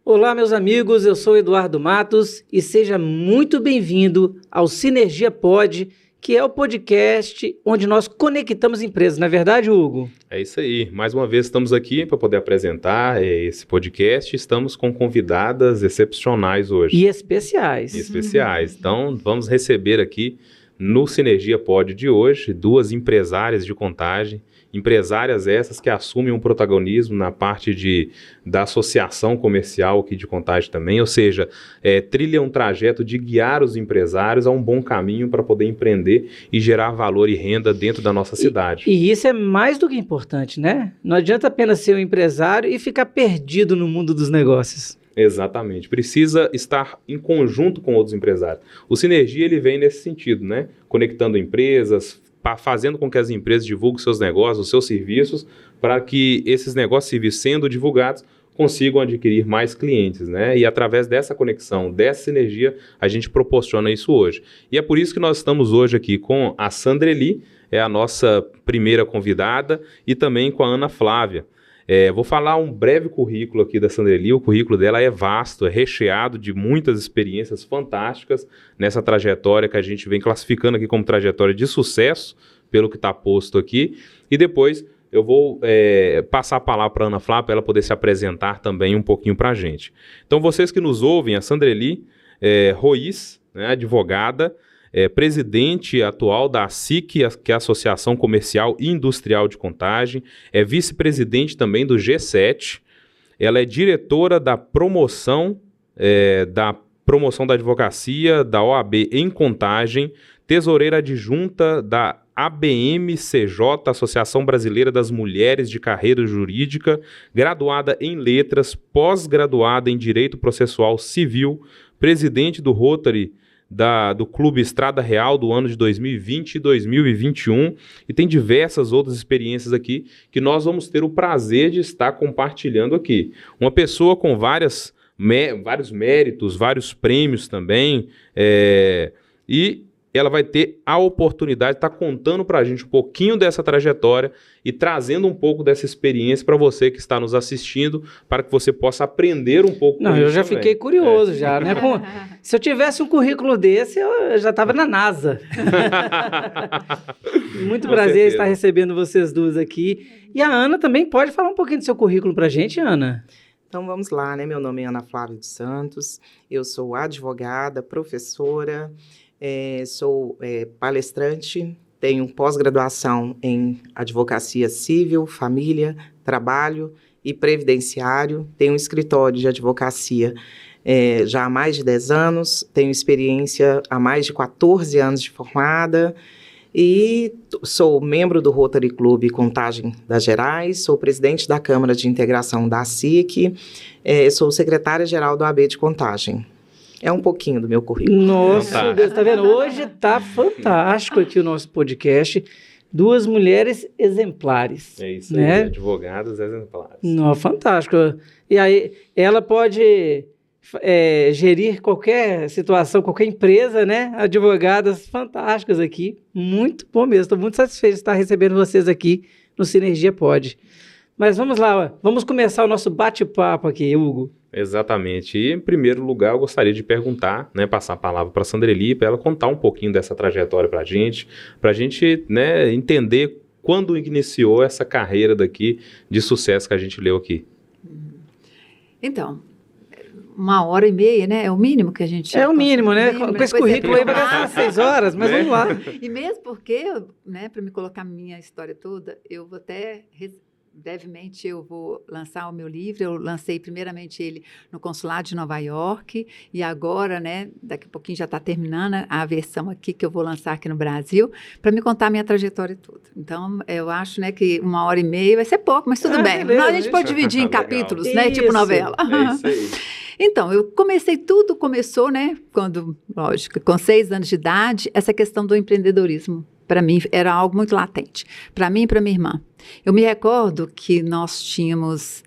Olá, meus amigos, eu sou Eduardo Matos e seja muito bem-vindo ao Sinergia Pod, que é o podcast onde nós conectamos empresas, não é verdade, Hugo? É isso aí. Mais uma vez estamos aqui para poder apresentar esse podcast. Estamos com convidadas excepcionais hoje. E especiais. Então, vamos receber aqui no Sinergia Pod de hoje 2 empresárias de contagem. Empresárias essas que assumem um protagonismo na parte da associação comercial aqui de Contagem também, ou seja, trilha um trajeto de guiar os empresários a um bom caminho para poder empreender e gerar valor e renda dentro da nossa cidade. E isso é mais do que importante, né? Não adianta apenas ser um empresário e ficar perdido no mundo dos negócios. Exatamente, precisa estar em conjunto com outros empresários. O Sinergia ele vem nesse sentido, né? Conectando empresas, fazendo com que as empresas divulguem seus negócios, os seus serviços, para que esses negócios e serviços sendo divulgados consigam adquirir mais clientes, né? E através dessa conexão, dessa sinergia, a gente proporciona isso hoje. E é por isso que nós estamos hoje aqui com a Sandreli, é a nossa primeira convidada, e também com a Ana Flávia. Vou falar um breve currículo aqui da Sandreli. O currículo dela é vasto, é recheado de muitas experiências fantásticas nessa trajetória que a gente vem classificando aqui como trajetória de sucesso, pelo que está posto aqui. E depois eu vou passar a palavra para a Ana Flávia, para ela poder se apresentar também um pouquinho para a gente. Então, vocês que nos ouvem, a Sandreli Roiz, né, advogada, presidente atual da ASIC, que é a Associação Comercial e Industrial de Contagem, é vice-presidente também do G7, ela é diretora da promoção da advocacia da OAB em Contagem, tesoureira adjunta da ABMCJ, Associação Brasileira das Mulheres de Carreira Jurídica, graduada em Letras, pós-graduada em Direito Processual Civil, presidente do Rotary do Clube Estrada Real do ano de 2020 e 2021, e tem diversas outras experiências aqui que nós vamos ter o prazer de estar compartilhando aqui. Uma pessoa com vários méritos, vários prêmios também, e ela vai ter a oportunidade de estar contando para a gente um pouquinho dessa trajetória e trazendo um pouco dessa experiência para você que está nos assistindo, para que você possa aprender um pouco com isso. Eu já fiquei curioso já, né? Se eu tivesse um currículo desse, eu já estava na NASA. Muito prazer estar recebendo vocês duas aqui. E a Ana também pode falar um pouquinho do seu currículo para a gente, Ana? Então vamos lá, né? Meu nome é Ana Flávia dos Santos, eu sou advogada, professora, sou palestrante, tenho pós-graduação em advocacia civil, família, trabalho e previdenciário, tenho um escritório de advocacia já há mais de 10 anos, tenho experiência há mais de 14 anos de formada e sou membro do Rotary Clube Contagem das Gerais, sou presidente da Câmara de Integração da ASIC, sou secretária-geral do AB de Contagem. É um pouquinho do meu currículo. Nossa, Deus, tá vendo? Hoje tá fantástico aqui o nosso podcast. 2 mulheres exemplares. É isso né? aí, advogadas exemplares. Não, fantástico. E aí, ela pode gerir qualquer situação, qualquer empresa, né? Advogadas fantásticas aqui. Muito bom mesmo. Estou muito satisfeito de estar recebendo vocês aqui no Sinergia Pod. Mas vamos lá, vamos começar o nosso bate-papo aqui, Hugo. Exatamente. E, em primeiro lugar, eu gostaria de perguntar, né, passar a palavra para a Sandreli, para ela contar um pouquinho dessa trajetória para a gente, né, entender quando iniciou essa carreira daqui de sucesso que a gente leu aqui. Então, 1h30, né? É o mínimo que a gente... É o mínimo, né? Com esse currículo aí vai gastar 6 horas, mas vamos lá. E mesmo porque, né, para me colocar minha história toda, eu vou até... Brevemente eu vou lançar o meu livro. Eu lancei primeiramente ele no Consulado de Nova York e agora, né, daqui a pouquinho já está terminando a versão aqui que eu vou lançar aqui no Brasil para me contar a minha trajetória toda. Então, eu acho, né, que 1h30 vai ser pouco, mas tudo bem. Beleza, a gente pode dividir em capítulos, né, tipo novela. É isso aí. Então, tudo começou, né, quando, lógico, com 6 anos de idade, essa questão do empreendedorismo. Para mim, era algo muito latente. Para mim e para minha irmã. Eu me recordo que nós tínhamos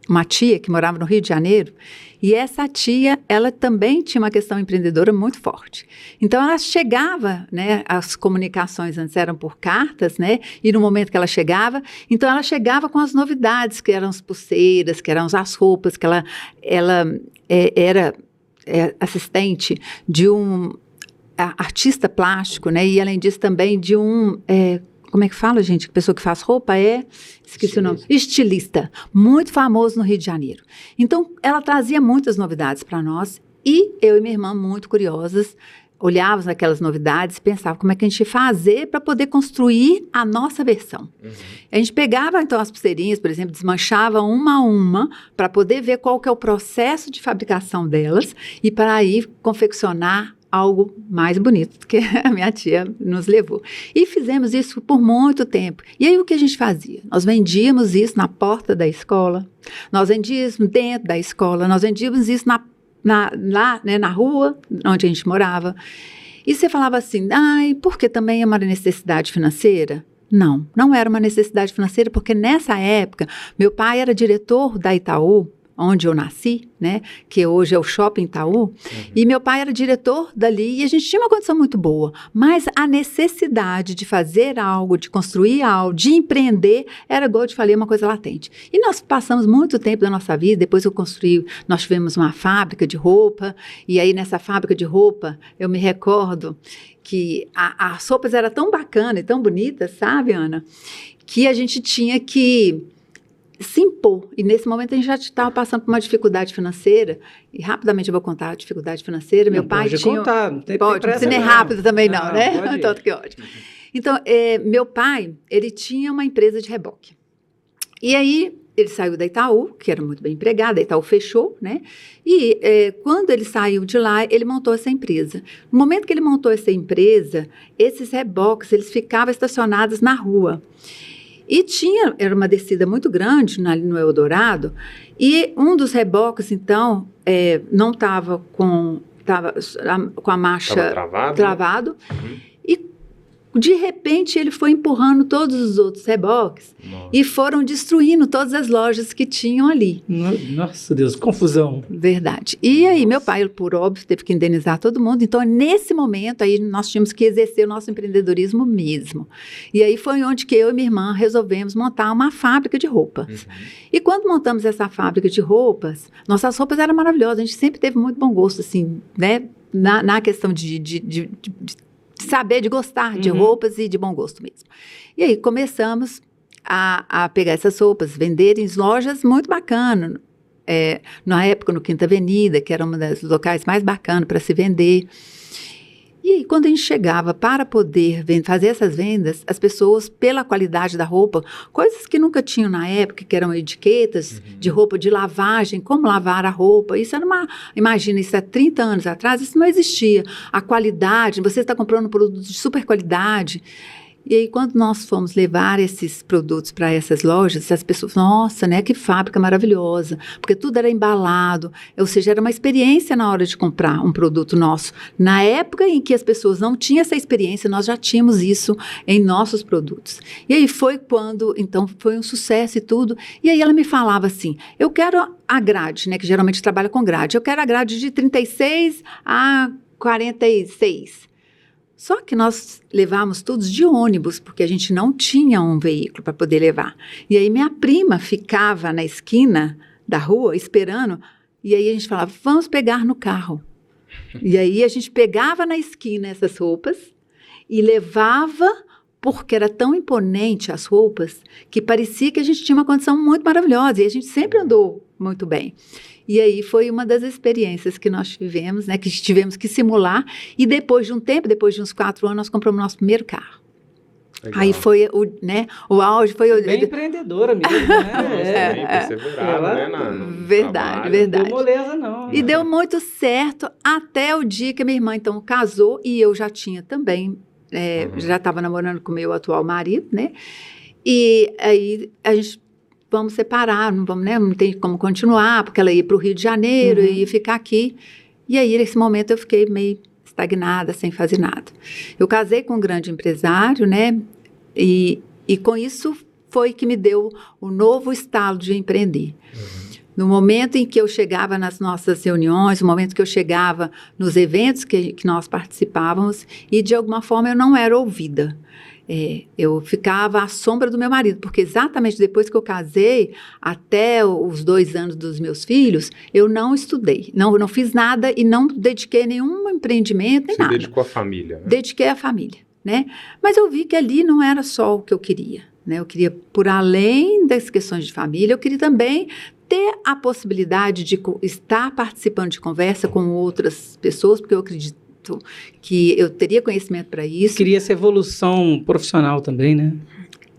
uma tia que morava no Rio de Janeiro, e essa tia, ela também tinha uma questão empreendedora muito forte. Então, ela chegava, né, as comunicações antes eram por cartas, né, e no momento que ela chegava, então ela chegava com as novidades, que eram as pulseiras, que eram as roupas, que ela era assistente de um artista plástico, né, e além disso também de um... como é que fala, gente? A pessoa que faz roupa esqueci o nome, estilista, muito famoso no Rio de Janeiro. Então, ela trazia muitas novidades para nós e eu e minha irmã, muito curiosas, olhávamos aquelas novidades e pensávamos como é que a gente ia fazer para poder construir a nossa versão. A gente pegava, então, as pulseirinhas, por exemplo, desmanchava uma a uma para poder ver qual que é o processo de fabricação delas e para aí confeccionar algo mais bonito que a minha tia nos levou. E fizemos isso por muito tempo. E aí o que a gente fazia? Nós vendíamos isso na porta da escola, nós vendíamos dentro da escola, nós vendíamos isso lá, né, na rua onde a gente morava. E você falava assim, porque também é uma necessidade financeira? Não, não era uma necessidade financeira, porque nessa época, meu pai era diretor da Itaú, onde eu nasci, né, que hoje é o Shopping Itaú, e meu pai era diretor dali, e a gente tinha uma condição muito boa, mas a necessidade de fazer algo, de construir algo, de empreender, era, igual eu te falei, uma coisa latente. E nós passamos muito tempo da nossa vida, depois eu construí, nós tivemos uma fábrica de roupa, e aí nessa fábrica de roupa, eu me recordo que as roupas eram tão bacanas e tão bonitas, sabe, Ana, que a gente tinha que se impor, e nesse momento a gente já estava passando por uma dificuldade financeira, e rapidamente eu vou contar a dificuldade financeira. Meu pai tinha... Contar, não tem pode, não precisa nem rápido também não, né? Tanto que ótimo. Então, meu pai, ele tinha uma empresa de reboque, e aí ele saiu da Itaú, que era muito bem empregado, a Itaú fechou, né? E quando ele saiu de lá, ele montou essa empresa. No momento que ele montou essa empresa, esses reboques, eles ficavam estacionados na rua. E era uma descida muito grande no Eldorado, e um dos reboques, então, não estava com a marcha travado, e de repente ele foi empurrando todos os outros reboques. Nossa. E foram destruindo todas as lojas que tinham ali. Nossa Deus, confusão. Verdade. E aí meu pai, por óbvio, teve que indenizar todo mundo. Então, nesse momento, aí nós tínhamos que exercer o nosso empreendedorismo mesmo. E aí foi onde que eu e minha irmã resolvemos montar uma fábrica de roupas. E quando montamos essa fábrica de roupas, nossas roupas eram maravilhosas. A gente sempre teve muito bom gosto, assim, né? Na questão de saber, de gostar de roupas e de bom gosto mesmo. E aí começamos a pegar essas roupas, vender em lojas muito bacanas. Na época, no Quinta Avenida, que era um dos locais mais bacanas para se vender. E aí, quando a gente chegava para poder fazer essas vendas, as pessoas, pela qualidade da roupa, coisas que nunca tinham na época, que eram etiquetas de roupa, de lavagem, como lavar a roupa, isso era imagina, isso há 30 anos atrás, isso não existia. A qualidade, você está comprando um produto de super qualidade. E aí, quando nós fomos levar esses produtos para essas lojas, as pessoas, nossa, né, que fábrica maravilhosa, porque tudo era embalado, ou seja, era uma experiência na hora de comprar um produto nosso. Na época em que as pessoas não tinham essa experiência, nós já tínhamos isso em nossos produtos. E aí foi quando, então, foi um sucesso e tudo, e aí ela me falava assim, eu quero a grade, né, que geralmente trabalha com grade, eu quero a grade de 36 a 46. Só que nós levávamos todos de ônibus, porque a gente não tinha um veículo para poder levar. E aí minha prima ficava na esquina da rua esperando, e aí a gente falava, vamos pegar no carro. E aí a gente pegava na esquina essas roupas e levava, porque era tão imponente as roupas, que parecia que a gente tinha uma condição muito maravilhosa, e a gente sempre andou muito bem. E aí foi uma das experiências que nós tivemos, né, que tivemos que simular, e depois de um tempo, depois de uns 4 anos, nós compramos nosso primeiro carro. Legal. Aí foi o auge, foi bem empreendedora mesmo, né? Perseveraram, né? Verdade, verdade. Não deu moleza, não. E deu muito certo até o dia que a minha irmã, então, casou, e eu já tinha também, já estava namorando com o meu atual marido, né? E aí a gente... vamos separar, não vamos, né? Não tem como continuar, porque ela ia para o Rio de Janeiro e ia ficar aqui. E aí, nesse momento, eu fiquei meio estagnada, sem fazer nada. Eu casei com um grande empresário, né? E com isso foi que me deu o novo estalo de empreender. No momento em que eu chegava nas nossas reuniões, no momento que eu chegava nos eventos que nós participávamos, e de alguma forma eu não era ouvida. Eu ficava à sombra do meu marido, porque exatamente depois que eu casei, até os 2 anos dos meus filhos, eu não estudei, não fiz nada e não dediquei nenhum empreendimento, nem Você nada. dedicou à família, né? Dediquei à família, né? Mas eu vi que ali não era só o que eu queria, né? Eu queria, por além das questões de família, eu queria também ter a possibilidade de estar participando de conversa com outras pessoas, porque eu acredito que eu teria conhecimento para isso. Queria essa evolução profissional também, né?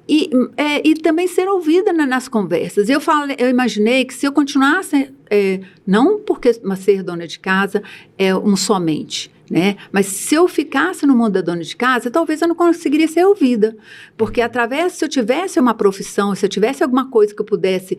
E também ser ouvida nas conversas. Eu imaginei que se eu continuasse, não porque ser dona de casa é somente, né? Mas se eu ficasse no mundo da dona de casa, talvez eu não conseguiria ser ouvida. Porque se eu tivesse uma profissão, se eu tivesse alguma coisa que eu pudesse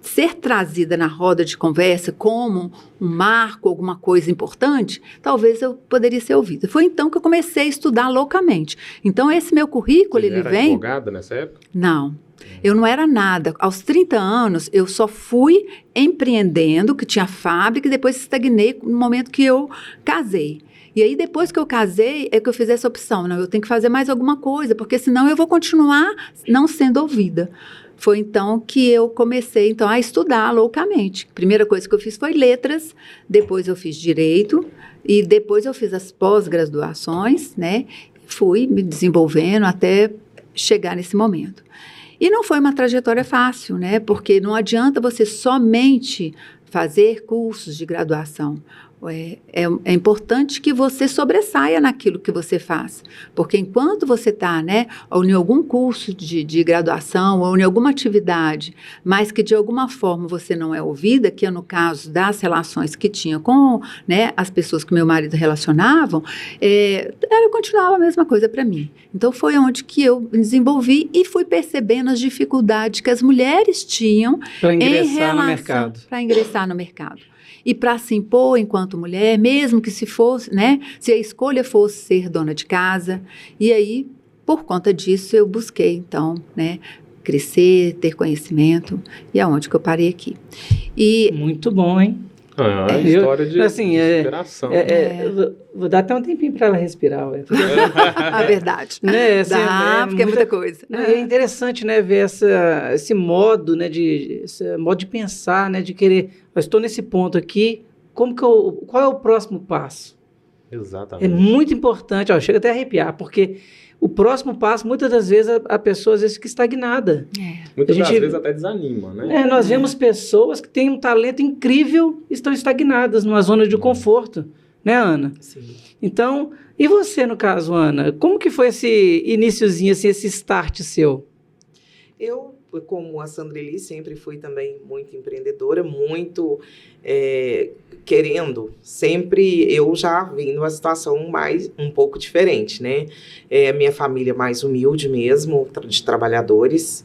ser trazida na roda de conversa como um marco, alguma coisa importante, talvez eu poderia ser ouvida. Foi então que eu comecei a estudar loucamente. Então, esse meu currículo, Você era advogada nessa época? Não. Eu não era nada. Aos 30 anos, eu só fui empreendendo, que tinha fábrica, e depois estagnei no momento que eu casei. E aí, depois que eu casei, é que eu fiz essa opção. Não, eu tenho que fazer mais alguma coisa, porque senão eu vou continuar não sendo ouvida. Foi então que eu comecei a estudar loucamente. A primeira coisa que eu fiz foi letras, depois eu fiz direito, e depois eu fiz as pós-graduações, né? Fui me desenvolvendo até chegar nesse momento. E não foi uma trajetória fácil, né? Porque não adianta você somente fazer cursos de graduação. É importante que você sobressaia naquilo que você faz. Porque enquanto você está, né, ou em algum curso de graduação, ou em alguma atividade, mas que de alguma forma você não é ouvida, que é no caso das relações que tinha com, né, as pessoas que meu marido relacionavam, continuava a mesma coisa para mim. Então foi onde que eu me desenvolvi e fui percebendo as dificuldades que as mulheres tinham para ingressar no mercado. Para ingressar no mercado. E para se impor enquanto mulher, mesmo que se a escolha fosse ser dona de casa. E aí, por conta disso, eu busquei, então, né, crescer, ter conhecimento, e aonde que eu parei aqui. Muito bom, hein? História de inspiração. Vou dar até um tempinho para ela respirar. A verdade. Né, porque é muita coisa. É interessante, né, ver esse modo, né, esse modo de pensar, né, de querer. Eu estou nesse ponto aqui, qual é o próximo passo? Exatamente. É muito importante, chega até a arrepiar, porque o próximo passo, muitas das vezes, a pessoa às vezes fica estagnada. Muitas das vezes até desanima, né? Nós vemos pessoas que têm um talento incrível e estão estagnadas numa zona de conforto, né, Ana? Sim. Então, e você, no caso, Ana? Como que foi esse iniciozinho, assim, esse start seu? Eu, como a Sandreli, sempre fui também muito empreendedora, muito querendo. Sempre eu já vim numa situação um pouco diferente, né? Minha família mais humilde mesmo, de trabalhadores.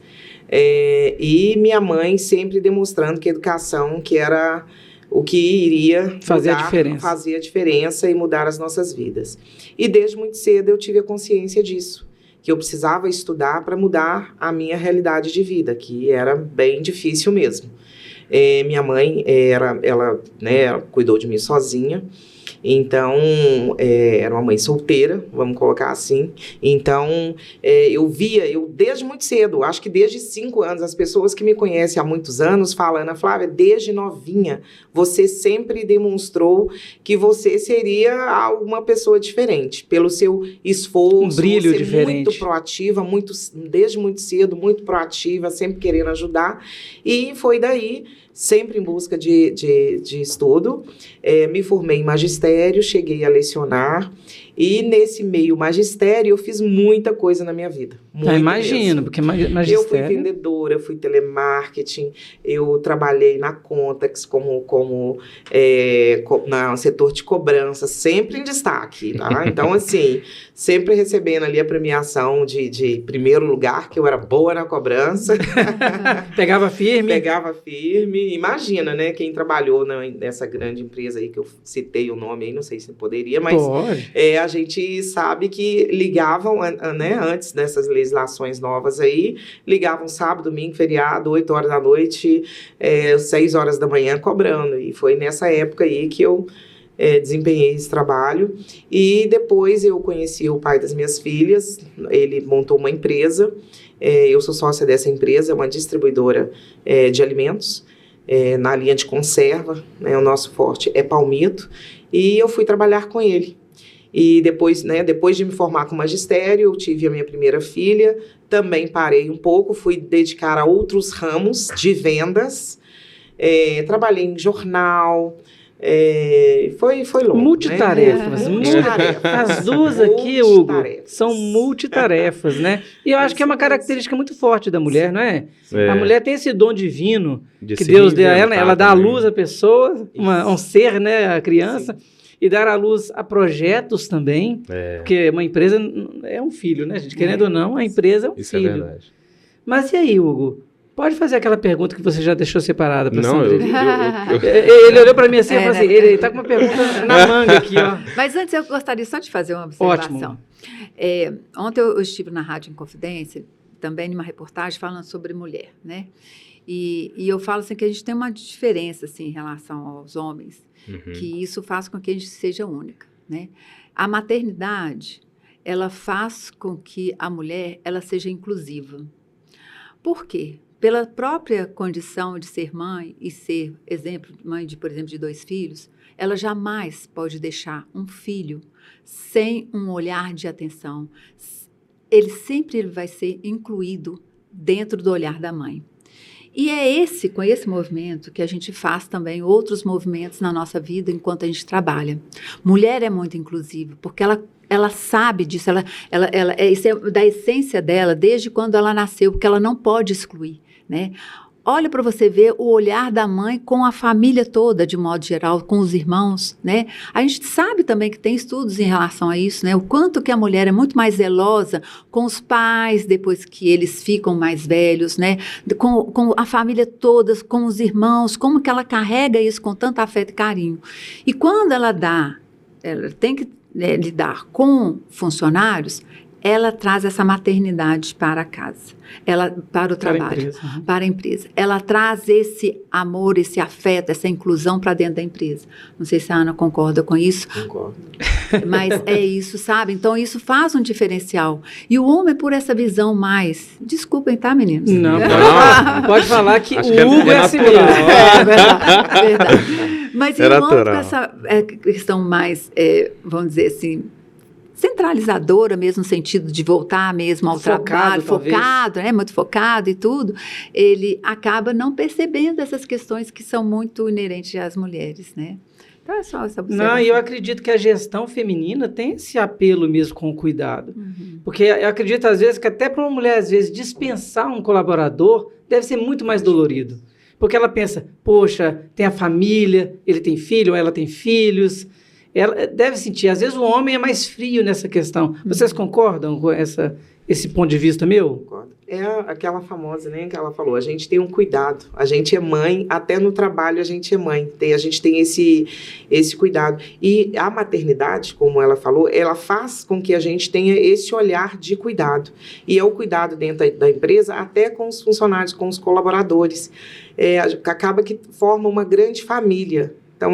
E minha mãe sempre demonstrando que a educação que era o que iria fazer a diferença e mudar as nossas vidas. E desde muito cedo eu tive a consciência disso, que eu precisava estudar para mudar a minha realidade de vida, que era bem difícil mesmo. Minha mãe, ela cuidou de mim sozinha, então, era uma mãe solteira, vamos colocar assim. Então, eu desde muito cedo, acho que desde 5 anos, as pessoas que me conhecem há muitos anos falam, Ana Flávia, desde novinha, você sempre demonstrou que você seria uma pessoa diferente, pelo seu esforço, um brilho você diferente. Muito proativa, desde muito cedo, muito proativa, sempre querendo ajudar. E foi daí, sempre em busca de estudo, me formei em magistério, cheguei a lecionar, e nesse meio magistério eu fiz muita coisa na minha vida. Imagino, porque magistério... Eu fui vendedora, fui telemarketing, eu trabalhei na Contax como no setor de cobrança, sempre em destaque, tá? Então, assim, sempre recebendo ali a premiação de primeiro lugar, que eu era boa na cobrança. Pegava firme. Pegava firme. imagina, né? Quem trabalhou nessa grande empresa aí, que eu citei o nome aí, não sei se poderia, mas Pode. a gente sabe que ligavam, né? Antes dessas legislações novas aí, ligavam sábado, domingo, feriado, 8 horas da noite, 6 horas da manhã cobrando. E foi nessa época aí que eu desempenhei esse trabalho. E depois eu conheci o pai das minhas filhas, ele montou uma empresa. Eu sou sócia dessa empresa, é uma distribuidora de alimentos, na linha de conserva, né, o nosso forte é palmito, e eu fui trabalhar com ele. E depois de me formar com magistério, eu tive a minha primeira filha, também parei um pouco, fui dedicar a outros ramos de vendas, trabalhei em jornal. Foi longo. Multitarefas. Né? Multitarefas. As duas aqui, Hugo, Multitarefas. são multitarefas, né? E eu acho que é uma característica muito forte da mulher, não é? É, A mulher tem esse dom divino de que se Deus deu a ela, reinventar ela dá à também. luz a pessoa, um ser, né, a criança, Sim. e dar à luz a projetos também, porque uma empresa é um filho, né, gente? Querendo ou não, a empresa é um Isso é filho. verdade. Mas e aí, Hugo? Pode fazer aquela pergunta que você já deixou separada para Não, Sandrine. eu- Ele olhou para mim assim e falou né? assim, ele tá com uma pergunta na manga aqui, ó. Mas antes eu gostaria só de fazer uma observação. Ontem eu estive na Rádio Inconfidência, também numa reportagem falando sobre mulher, né? E eu falo assim que a gente tem uma diferença assim, em relação aos homens, Uhum. que isso faz com que a gente seja única, né? A maternidade, ela faz com que a mulher ela seja inclusiva. Por quê? Pela própria condição de ser mãe e ser mãe de, por exemplo, de 2 filhos, ela jamais pode deixar um filho sem um olhar de atenção. Ele sempre vai ser incluído dentro do olhar da mãe. E é com esse movimento que a gente faz também outros movimentos na nossa vida enquanto a gente trabalha. Mulher é muito inclusiva, porque ela sabe disso, isso é da essência dela desde quando ela nasceu, porque ela não pode excluir, né? Olha para você ver o olhar da mãe com a família toda, de modo geral, com os irmãos, né? A gente sabe também que tem estudos em relação a isso, né? O quanto que a mulher é muito mais zelosa com os pais, depois que eles ficam mais velhos, né? Com a família toda, com os irmãos, como que ela carrega isso com tanto afeto e carinho. E quando ela tem que lidar com funcionários, ela traz essa maternidade para casa, para o trabalho, para a empresa. Ela traz esse amor, esse afeto, essa inclusão para dentro da empresa. Não sei se a Ana concorda com isso. Concordo. Mas é isso, sabe? Então, isso faz um diferencial. E o homem, por essa visão mais... Desculpem, tá, meninos? Não, Não. pode falar que Acho o que Hugo é assim mesmo. É verdade. Mas É o homem com natural. essa questão mais, vamos dizer assim, centralizadora mesmo, no sentido de voltar mesmo ao trabalho, focado, muito focado e tudo, ele acaba não percebendo essas questões que são muito inerentes às mulheres, né? Então é só essa observação. Não, e eu acredito que a gestão feminina tem esse apelo mesmo com o cuidado. Uhum. Porque eu acredito, às vezes, que até para uma mulher, às vezes, dispensar um colaborador deve ser muito mais dolorido. Porque ela pensa, poxa, tem a família, ele tem filho, ou ela tem filhos. Ela deve sentir, às vezes o homem é mais frio nessa questão. Vocês concordam com esse ponto de vista meu? Concordo. É aquela famosa, né, que ela falou, a gente tem um cuidado, a gente é mãe, até no trabalho a gente é mãe, a gente tem esse cuidado. E a maternidade, como ela falou, ela faz com que a gente tenha esse olhar de cuidado. E é o cuidado dentro da empresa, até com os funcionários, com os colaboradores. Acaba que forma uma grande família. Então,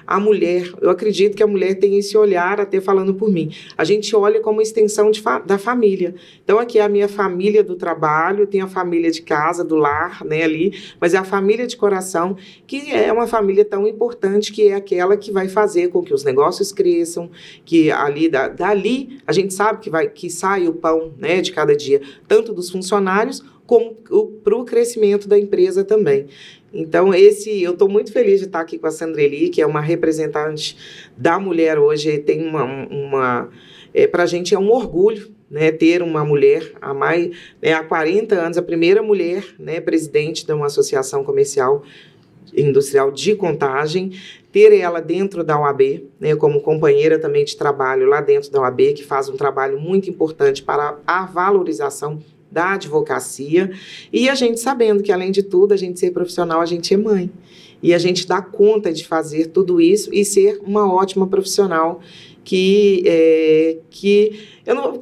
a mulher, eu acredito que a mulher tem esse olhar, até falando por mim, a gente olha como extensão da família. Então, aqui é a minha família do trabalho, tem a família de casa, do lar, né, ali, mas é a família de coração, que é uma família tão importante, que é aquela que vai fazer com que os negócios cresçam, que ali, dali, a gente sabe que sai o pão, né, de cada dia, tanto dos funcionários, como para o crescimento da empresa também. Então, eu estou muito feliz de estar aqui com a Sandreli, que é uma representante da mulher hoje. Tem para a gente é um orgulho, né, ter uma mulher há 40 anos, a primeira mulher, né, presidente de uma associação comercial industrial de Contagem, ter ela dentro da OAB, né, como companheira também de trabalho lá dentro da OAB, que faz um trabalho muito importante para a valorização da advocacia, e a gente sabendo que, além de tudo, a gente ser profissional, a gente é mãe. E a gente dá conta de fazer tudo isso e ser uma ótima profissional que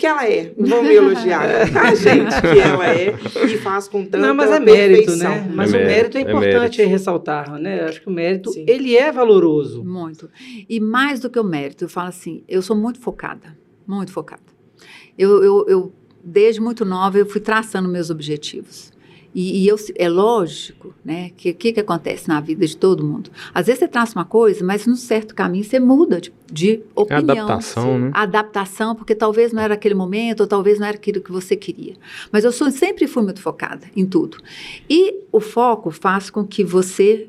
ela é, não vou me elogiar, a gente que ela é e faz com tanta Não, mas é mérito, perfeição. né? Mas o mérito é importante ressaltar, né? Eu acho que o mérito, ele é valoroso. Muito. E mais do que o mérito, eu falo assim, eu sou muito focada, muito focada. Eu desde muito nova, eu fui traçando meus objetivos. E é lógico, né, que o que acontece na vida de todo mundo? Às vezes você traça uma coisa, mas num certo caminho você muda de opinião. Adaptação, né? Adaptação, porque talvez não era aquele momento, ou talvez não era aquilo que você queria. Mas eu sempre fui muito focada em tudo. E o foco faz com que você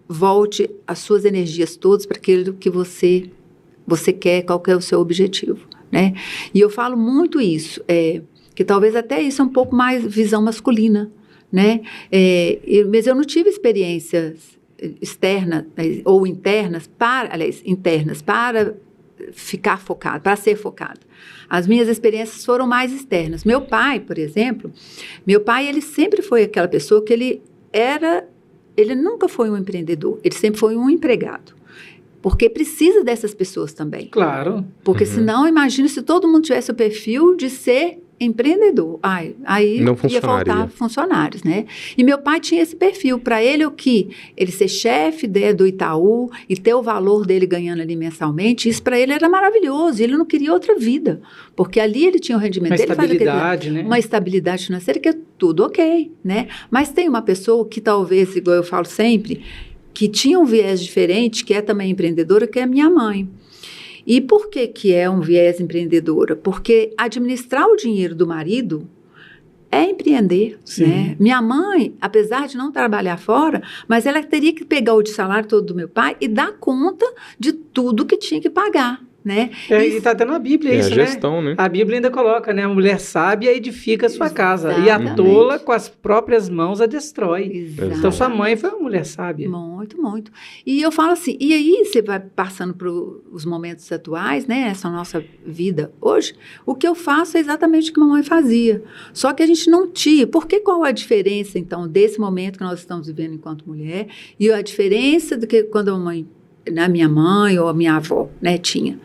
volte as suas energias todas para aquilo que você quer, qual que é o seu objetivo, né? E eu falo muito isso, que talvez até isso é um pouco mais visão masculina, né? Mas eu não tive experiências externas ou internas para ficar focada, para ser focada. As minhas experiências foram mais externas. Meu pai, por exemplo, ele sempre foi aquela pessoa que ele nunca foi um empreendedor, ele sempre foi um empregado. Porque precisa dessas pessoas também. Claro. Porque senão, imagina se todo mundo tivesse o perfil de ser empreendedor. Aí não ia faltar funcionários, né? E meu pai tinha esse perfil. Para ele, ele ser chefe do Itaú e ter o valor dele ganhando ali mensalmente, isso para ele era maravilhoso. Ele não queria outra vida. Porque ali ele tinha o rendimento dele. Uma estabilidade, né? Uma estabilidade financeira que é tudo ok, né? Mas tem uma pessoa que talvez, igual eu falo sempre, que tinha um viés diferente, que é também empreendedora, que é a minha mãe. E por que é um viés empreendedora? Porque administrar o dinheiro do marido é empreender, né? Minha mãe, apesar de não trabalhar fora, mas ela teria que pegar o salário todo do meu pai e dar conta de tudo que tinha que pagar, né? E está até na Bíblia isso, a gestão, né? A Bíblia ainda coloca, né? A mulher sábia edifica a sua casa. Exatamente. E a tola, com as próprias mãos, a destrói. Exatamente. Então, sua mãe foi uma mulher sábia. Muito, muito. E eu falo assim, e aí você vai passando para os momentos atuais, né? Essa nossa vida hoje, o que eu faço é exatamente o que a mamãe fazia. Só que a gente não tinha. Porque qual a diferença, então, desse momento que nós estamos vivendo enquanto mulher e a diferença do que quando a minha mãe ou a minha avó, né, tinha.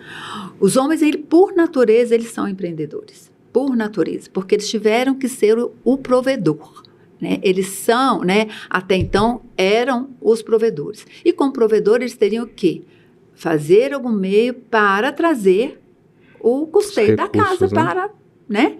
Os homens, por natureza, eles são empreendedores. Por natureza. Porque eles tiveram que ser o provedor. Né? Eles são, né, até então, eram os provedores. E como provedor, eles teriam o quê? Fazer algum meio para trazer o custeio da casa, para, né?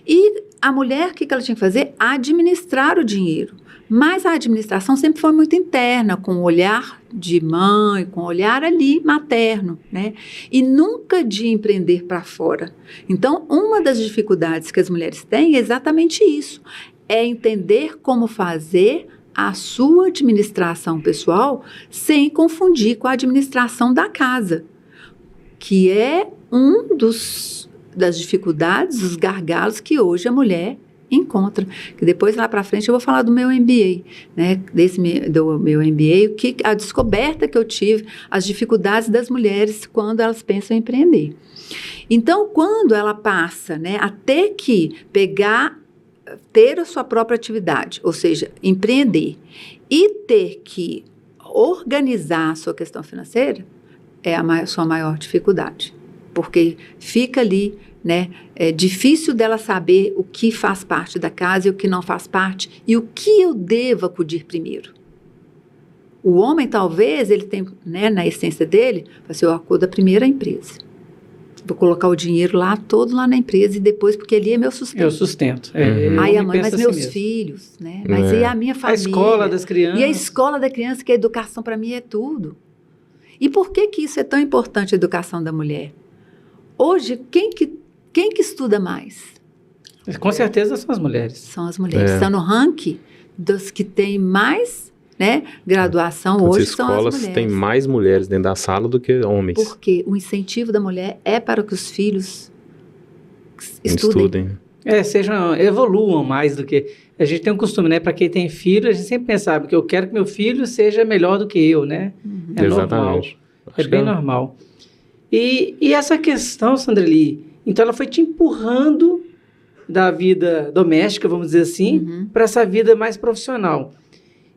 E a mulher, o que ela tinha que fazer? Administrar o dinheiro. Mas a administração sempre foi muito interna, com o olhar de mãe, com o olhar ali materno, né? E nunca de empreender para fora. Então, uma das dificuldades que as mulheres têm é exatamente isso. É entender como fazer a sua administração pessoal sem confundir com a administração da casa, que é das dificuldades, os gargalos que hoje a mulher encontra. Que depois, lá para frente, eu vou falar do meu MBA, né? Do meu MBA, a descoberta que eu tive, as dificuldades das mulheres quando elas pensam em empreender. Então, quando ela passa, né, a ter que ter a sua própria atividade, ou seja, empreender, e ter que organizar a sua questão financeira, é a sua maior dificuldade. Porque fica ali, né, é difícil dela saber o que faz parte da casa e o que não faz parte, e o que eu devo acudir primeiro. O homem, talvez, ele tem, né, na essência dele, eu acudo primeiro à empresa. Vou colocar o dinheiro todo lá na empresa e depois, porque ali é meu sustento. Eu sustento. Aí a mãe, mas meus filhos, né? Mas e a minha família? A escola das crianças. E a escola da criança, que a educação para mim é tudo. E por que isso é tão importante, a educação da mulher? Hoje, quem que estuda mais? Com certeza são as mulheres. São as mulheres. Estão no ranking dos que têm mais, né, graduação. As hoje são as mulheres. escolas têm mais mulheres dentro da sala do que homens. Porque o incentivo da mulher é para que os filhos estudem. Evoluam mais do que... A gente tem um costume, né? Para quem tem filho, a gente sempre pensa, porque eu quero que meu filho seja melhor do que eu, né? É Exatamente. Normal. É bem normal. E essa questão, Sandreli, então ela foi te empurrando da vida doméstica, vamos dizer assim, para essa vida mais profissional.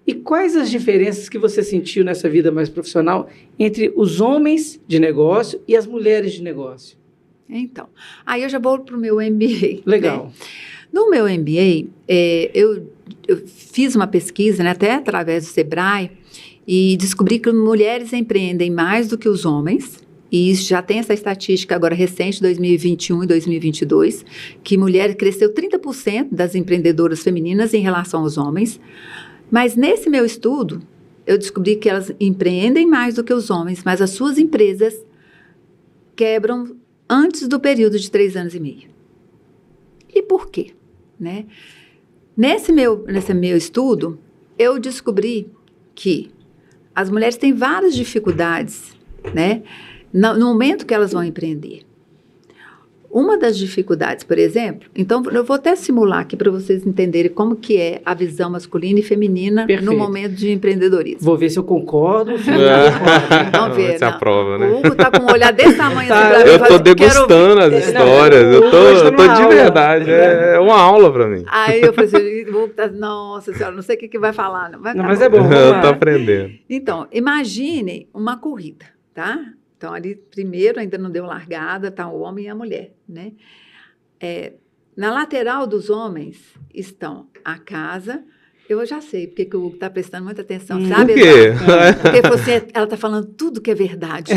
E quais as diferenças que você sentiu nessa vida mais profissional entre os homens de negócio e as mulheres de negócio? Então, aí eu já vou para o meu MBA. Legal. Né? No meu MBA, eu fiz uma pesquisa, né, até através do Sebrae, e descobri que mulheres empreendem mais do que os homens. E isso já tem essa estatística agora recente, 2021 e 2022, que mulher cresceu 30% das empreendedoras femininas em relação aos homens. Mas nesse meu estudo, eu descobri que elas empreendem mais do que os homens, mas as suas empresas quebram antes do período de 3 anos e meio. E por quê? Né? Nesse meu estudo, eu descobri que as mulheres têm várias dificuldades, né, no momento que elas vão empreender. Uma das dificuldades, por exemplo, então eu vou até simular aqui para vocês entenderem como que é a visão masculina e feminina no momento de empreendedorismo. Vou ver se eu concordo. Vamos ver. Você aprova, né? O Hugo tá com um olhar desse tamanho. Eu tô degustando as histórias, eu tô de verdade, é uma aula para mim. Aí eu falei assim, o Hugo tá, nossa senhora, não sei o que vai falar. Não, mas é bom. Eu tô aprendendo. Então, imaginem uma corrida, tá? Então, ali, primeiro, ainda não deu largada, tá o homem e a mulher, né? Na lateral dos homens estão a casa. Eu já sei porque que o Hugo está prestando muita atenção, sabe? Por quê? Porque ela está falando tudo que é verdade.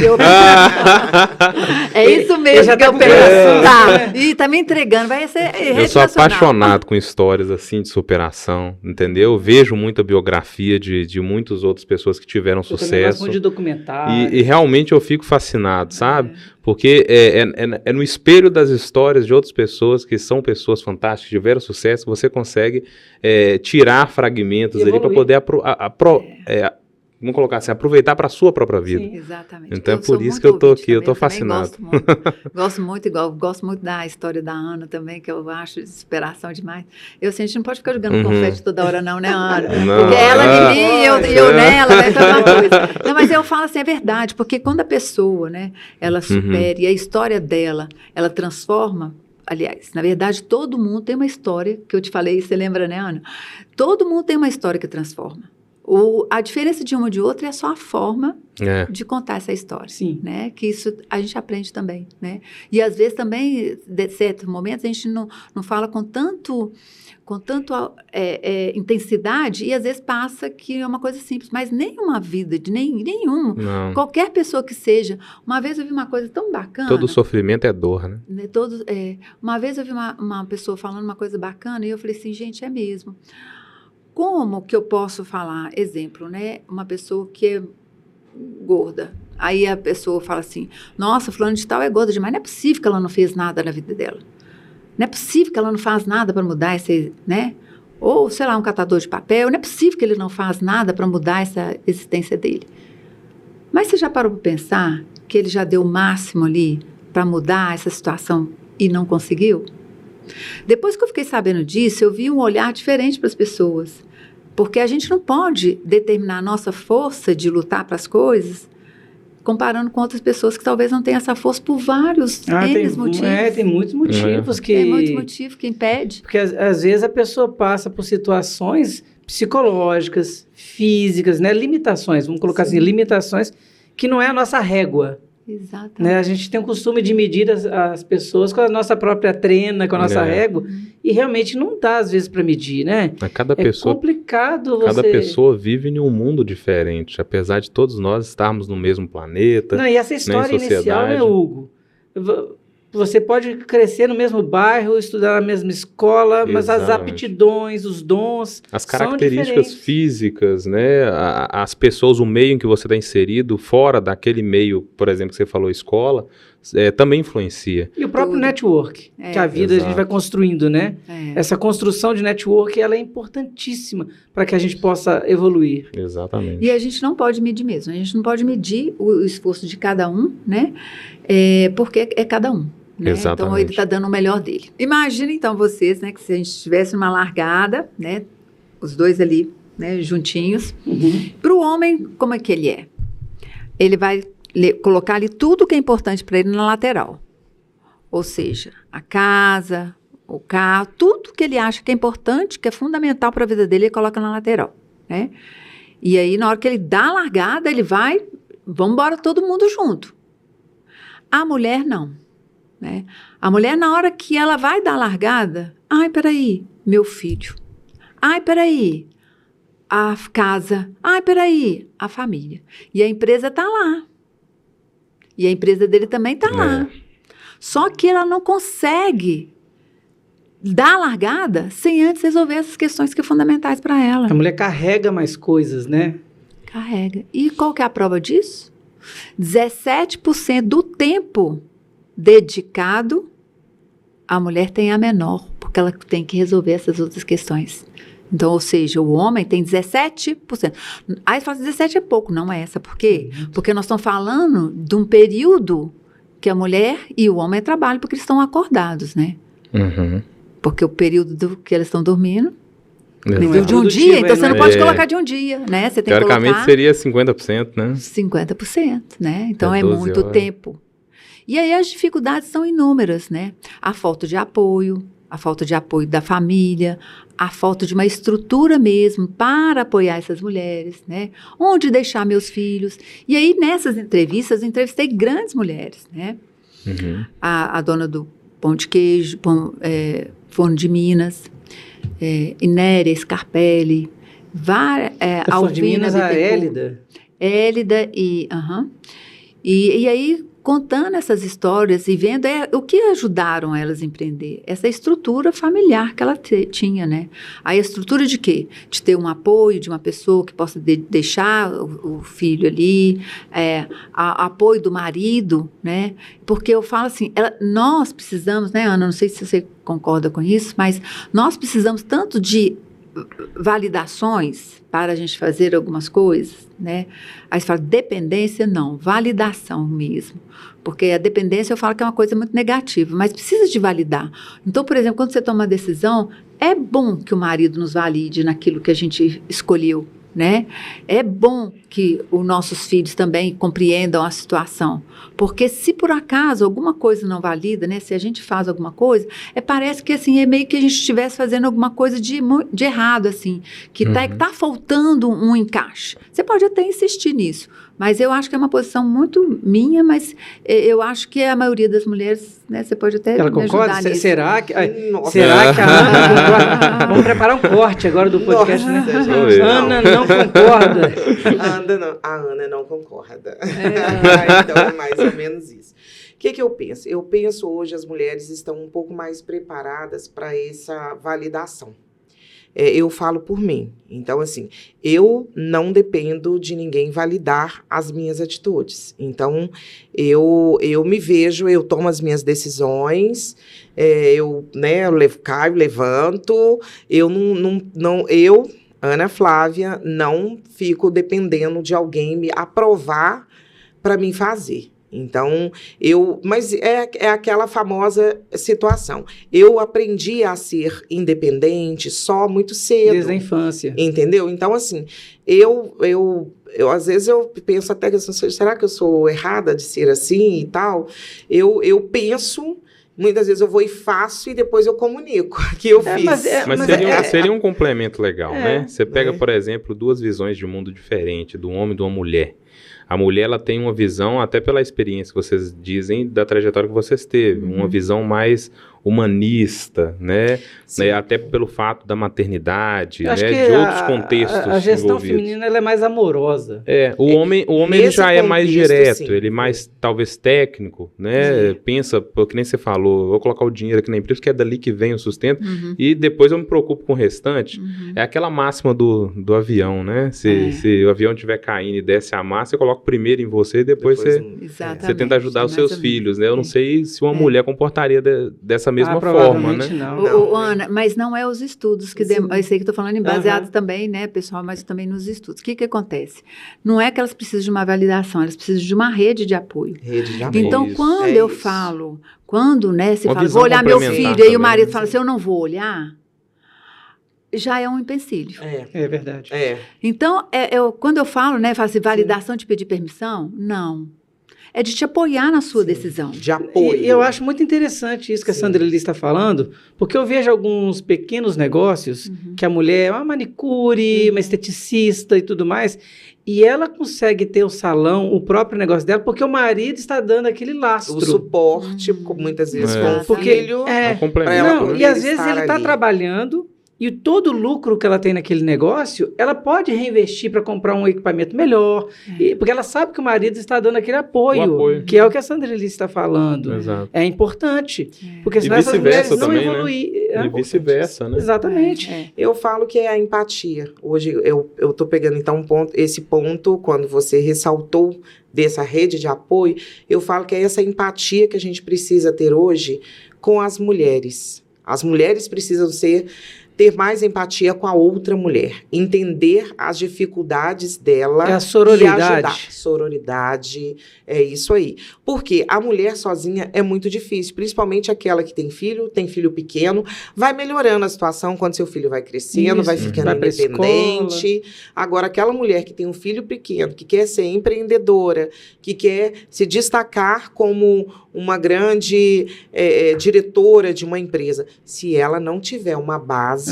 É isso mesmo já que eu penso. Tá. E está me entregando. Vai ser Eu sou apaixonado com histórias assim de superação, entendeu? Eu vejo muita biografia de muitas outras pessoas que tiveram sucesso. Eu de documentário. E realmente eu fico fascinado, sabe? Porque é no espelho das histórias de outras pessoas que são pessoas fantásticas, que tiveram sucesso, você consegue tirar fragmentos ali para poder vamos colocar assim, aproveitar para a sua própria vida. Sim, exatamente. Então é por isso que eu estou aqui, eu estou fascinado. Gosto muito da história da Ana também, que eu acho de superação demais. A gente não pode ficar jogando confete toda hora não, né, Ana? Não, porque ela em mim e eu nela, vai fazer uma coisa. Não, mas eu falo assim, é verdade, porque quando a pessoa, né, ela supera e a história dela, ela transforma. Aliás, na verdade, todo mundo tem uma história, que eu te falei, você lembra, né, Ana? Todo mundo tem uma história que transforma. A diferença de uma de outra é só a forma de contar essa história. Sim. Né? Que isso a gente aprende também. Né? E às vezes também, de certos momentos, a gente não fala com tanto intensidade e às vezes passa que é uma coisa simples. Mas nenhuma vida, nenhuma, qualquer pessoa que seja. Uma vez eu vi uma coisa tão bacana. Todo sofrimento é dor, né? Uma vez eu vi uma pessoa falando uma coisa bacana e eu falei assim, gente, é mesmo. Como que eu posso falar, exemplo, né? Uma pessoa que é gorda. Aí a pessoa fala assim, nossa, fulano de tal é gorda demais. Não é possível que ela não fez nada na vida dela. Não é possível que ela não faz nada para mudar esse, né? Ou, sei lá, um catador de papel. Não é possível que ele não faz nada para mudar essa existência dele. Mas você já parou para pensar que ele já deu o máximo ali para mudar essa situação e não conseguiu? Depois que eu fiquei sabendo disso, eu vi um olhar diferente para as pessoas. Porque a gente não pode determinar a nossa força de lutar para as coisas comparando com outras pessoas que talvez não tenham essa força por vários motivos. Tem muitos motivos que... Tem muitos motivos que impedem. Porque às vezes a pessoa passa por situações psicológicas, físicas, né? Limitações, vamos colocar assim, limitações que não é a nossa régua. Exatamente. Né? A gente tem o costume de medir as pessoas com a nossa própria trena, com a nossa régua, e realmente não dá, às vezes, para medir, né? É complicado Cada pessoa vive em um mundo diferente, apesar de todos nós estarmos no mesmo planeta. Não, e essa história inicial, né, Hugo? Você pode crescer no mesmo bairro, estudar na mesma escola, mas as aptidões, os dons, as características físicas, né? As pessoas, o meio em que você está inserido, fora daquele meio, por exemplo, que você falou, escola, também influencia. E o próprio network, que a vida a gente vai construindo, né? Essa construção de network, ela é importantíssima para que a gente possa evoluir. Exatamente. E a gente não pode medir mesmo, a gente não pode medir o esforço de cada um, né? Porque é cada um. Né? Então, ele está dando o melhor dele. Imagina, então, vocês, né, que se a gente estivesse numa largada, né, os dois ali, né, juntinhos. Para o homem, como é que ele é? Ele vai colocar ali tudo que é importante para ele na lateral. Ou seja, a casa, o carro, tudo que ele acha que é importante, que é fundamental para a vida dele, ele coloca na lateral, né? E aí, na hora que ele dá a largada, ele vai, vamos embora todo mundo junto. A mulher, não. Né? A mulher, na hora que ela vai dar a largada, ai, peraí, meu filho. Ai, peraí, a casa. Ai, peraí, a família. E a empresa está lá. E a empresa dele também está lá. Só que ela não consegue dar a largada sem antes resolver essas questões que são fundamentais para ela. A mulher carrega mais coisas, né? Carrega. E qual que é a prova disso? 17% do tempo dedicado, a mulher tem a menor, porque ela tem que resolver essas outras questões. Então, ou seja, o homem tem 17%. Aí você fala, 17 é pouco, não é essa. Por quê? Porque nós estamos falando de um período que a mulher e o homem trabalham porque eles estão acordados, né? Uhum. Porque o período que eles estão dormindo Não é de um produtivo, dia, então você não é. pode colocar de um dia, né? Você tem que Teoricamente colocar seria 50%, né? 50%, né? Então É é 12 muito horas. tempo. E aí as dificuldades são inúmeras, né? A falta de apoio da família, a falta de uma estrutura mesmo para apoiar essas mulheres, né? Onde deixar meus filhos. E aí nessas entrevistas, eu entrevistei grandes mulheres, né? Uhum. A dona do Pão de Queijo, Forno de Minas, Inéria Scarpelli, Da Flor de Minas, a Bittencourt, Hélida. Hélida e aí contando essas histórias e vendo o que ajudaram elas a empreender. Essa estrutura familiar que ela tinha, né? Aí a estrutura de quê? De ter um apoio de uma pessoa que possa deixar o filho ali, apoio do marido, né? Porque eu falo assim, nós precisamos, né, Ana? Não sei se você concorda com isso, mas nós precisamos tanto de validações para a gente fazer algumas coisas, né? Aí você fala, dependência não, validação mesmo. Porque a dependência eu falo que é uma coisa muito negativa, mas precisa de validar. Então, por exemplo, quando você toma uma decisão, é bom que o marido nos valide naquilo que a gente escolheu, né? É bom que os nossos filhos também compreendam a situação, porque se por acaso alguma coisa não valida, né? Se a gente faz alguma coisa, parece que assim, é meio que a gente estivesse fazendo alguma coisa de errado, assim, que tá faltando um encaixe. Você pode até insistir nisso, mas eu acho que é uma posição muito minha, mas eu acho que a maioria das mulheres, né? Você pode até Ela me concorda? ajudar nisso. Será que Nossa. a Ana concorda? Vamos preparar um corte agora do podcast, Nossa, né? gente, Ana não concorda. A Ana não concorda. Então é mais ou menos isso. O que eu penso? Eu penso hoje as mulheres estão um pouco mais preparadas para essa validação. Eu falo por mim. Então, assim, eu não dependo de ninguém validar as minhas atitudes. Então, eu me vejo, eu tomo as minhas decisões, eu caio, levanto, eu Ana Flávia, não fico dependendo de alguém me aprovar para mim fazer. Então, mas é aquela famosa situação. Eu aprendi a ser independente só muito cedo. Desde a infância. Entendeu? Então, assim, às vezes eu penso até que, será que eu sou errada de ser assim e tal? Eu penso... Muitas vezes eu vou e faço e depois eu comunico que eu fiz. Mas seria um complemento legal, né? Você pega, por exemplo, duas visões de mundo diferentes, do homem e de uma mulher. A mulher, ela tem uma visão, até pela experiência que vocês dizem, da trajetória que vocês teve, uma visão mais humanista, né? Até pelo fato da maternidade, né? De outros contextos a gestão envolvidos. feminina ela é mais amorosa. O homem ele já é mais contexto, direto, sim. ele mais, talvez, técnico, né? Pensa, que nem você falou, vou colocar o dinheiro aqui na empresa, porque é dali que vem o sustento, e depois eu me preocupo com o restante. É aquela máxima do avião, né? Se o avião estiver caindo e desce a massa, você coloca primeiro em você e depois você tenta ajudar os seus filhos, né? Eu não sei se uma mulher comportaria dessa mesma forma, né? Não. Ana, mas não é os estudos que eu sei que estou falando baseado também, né, pessoal, mas também nos estudos. O que acontece? Não é que elas precisam de uma validação, elas precisam de uma rede de apoio. Então, quando eu falo, né, você fala, vou olhar meu filho, também, e o marido fala assim, eu não vou olhar, já é um empecilho. É verdade. Então, quando eu falo, né, falo assim, validação de pedir permissão, não. é de te apoiar na sua decisão. De apoio. E eu acho muito interessante isso que a Sandra Liz está falando, porque eu vejo alguns pequenos negócios que a mulher é uma manicure, uma esteticista e tudo mais, e ela consegue ter o salão, o próprio negócio dela, porque o marido está dando aquele lastro. O suporte, muitas vezes, com o Porque filho. É um complemento, ela né? e às vezes estar ele está ali. trabalhando e todo o lucro que ela tem naquele negócio, ela pode reinvestir para comprar um equipamento melhor, porque ela sabe que o marido está dando aquele apoio, que é o que a Sandra Liz está falando. Exato. É importante, porque E senão essas mulheres vice-versa não também, né? evoluem. E vice-versa, né? Exatamente. Eu falo que é a empatia. Hoje eu estou pegando então esse ponto, quando você ressaltou dessa rede de apoio, eu falo que é essa empatia que a gente precisa ter hoje com as mulheres. As mulheres precisam ter mais empatia com a outra mulher, entender as dificuldades dela É a sororidade. e ajudar. Sororidade, é isso aí. Porque a mulher sozinha é muito difícil, principalmente aquela que tem filho pequeno, vai melhorando a situação quando seu filho vai crescendo, vai ficando vai pra independente. Agora, aquela mulher que tem um filho pequeno, que quer ser empreendedora, que quer se destacar como uma grande diretora de uma empresa, se ela não tiver uma base,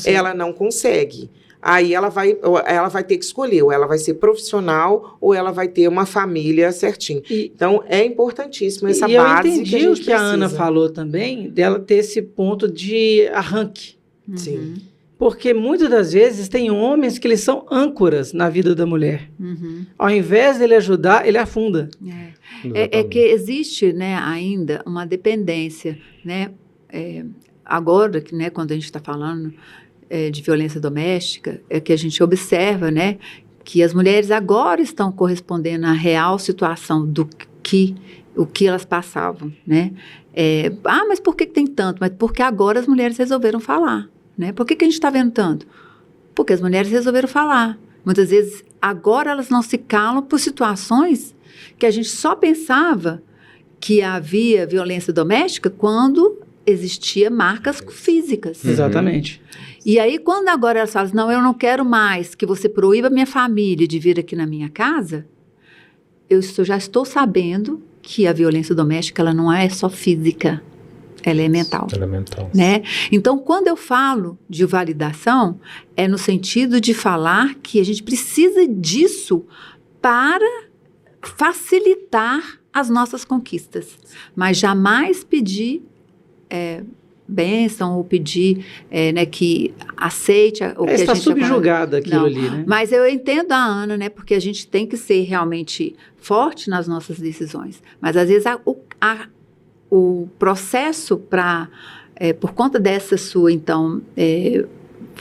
ela não consegue. Aí ela vai ter que escolher, ou ela vai ser profissional, ou ela vai ter uma família certinho. Então, é importantíssimo essa base que a gente precisa. E eu entendi o que a Ana falou também, dela ter esse ponto de arranque. Sim. Porque muitas das vezes tem homens que eles são âncoras na vida da mulher. Ao invés dele ajudar, ele afunda. É que existe, né, ainda uma dependência, né? Agora, né, quando a gente está falando de violência doméstica, é que a gente observa, né, que as mulheres agora estão correspondendo à real situação o que elas passavam, né? Mas por que tem tanto? Mas porque agora as mulheres resolveram falar, né? Por que a gente está vendo tanto? Porque as mulheres resolveram falar. Muitas vezes, agora elas não se calam por situações que a gente só pensava que havia violência doméstica quando existia marcas físicas. Exatamente. E aí, quando agora elas falam, não, eu não quero mais que você proíba minha família de vir aqui na minha casa, eu já estou sabendo que a violência doméstica ela não é só física, ela é mental. Ela é mental. Né? Então, quando eu falo de validação, é no sentido de falar que a gente precisa disso para facilitar as nossas conquistas, mas jamais pedir bênção ou pedir né, que aceite o que a gente está subjugada aquilo ali, né? Mas eu entendo a Ana, né, porque a gente tem que ser realmente forte nas nossas decisões, mas às vezes o processo por conta dessa sua, então,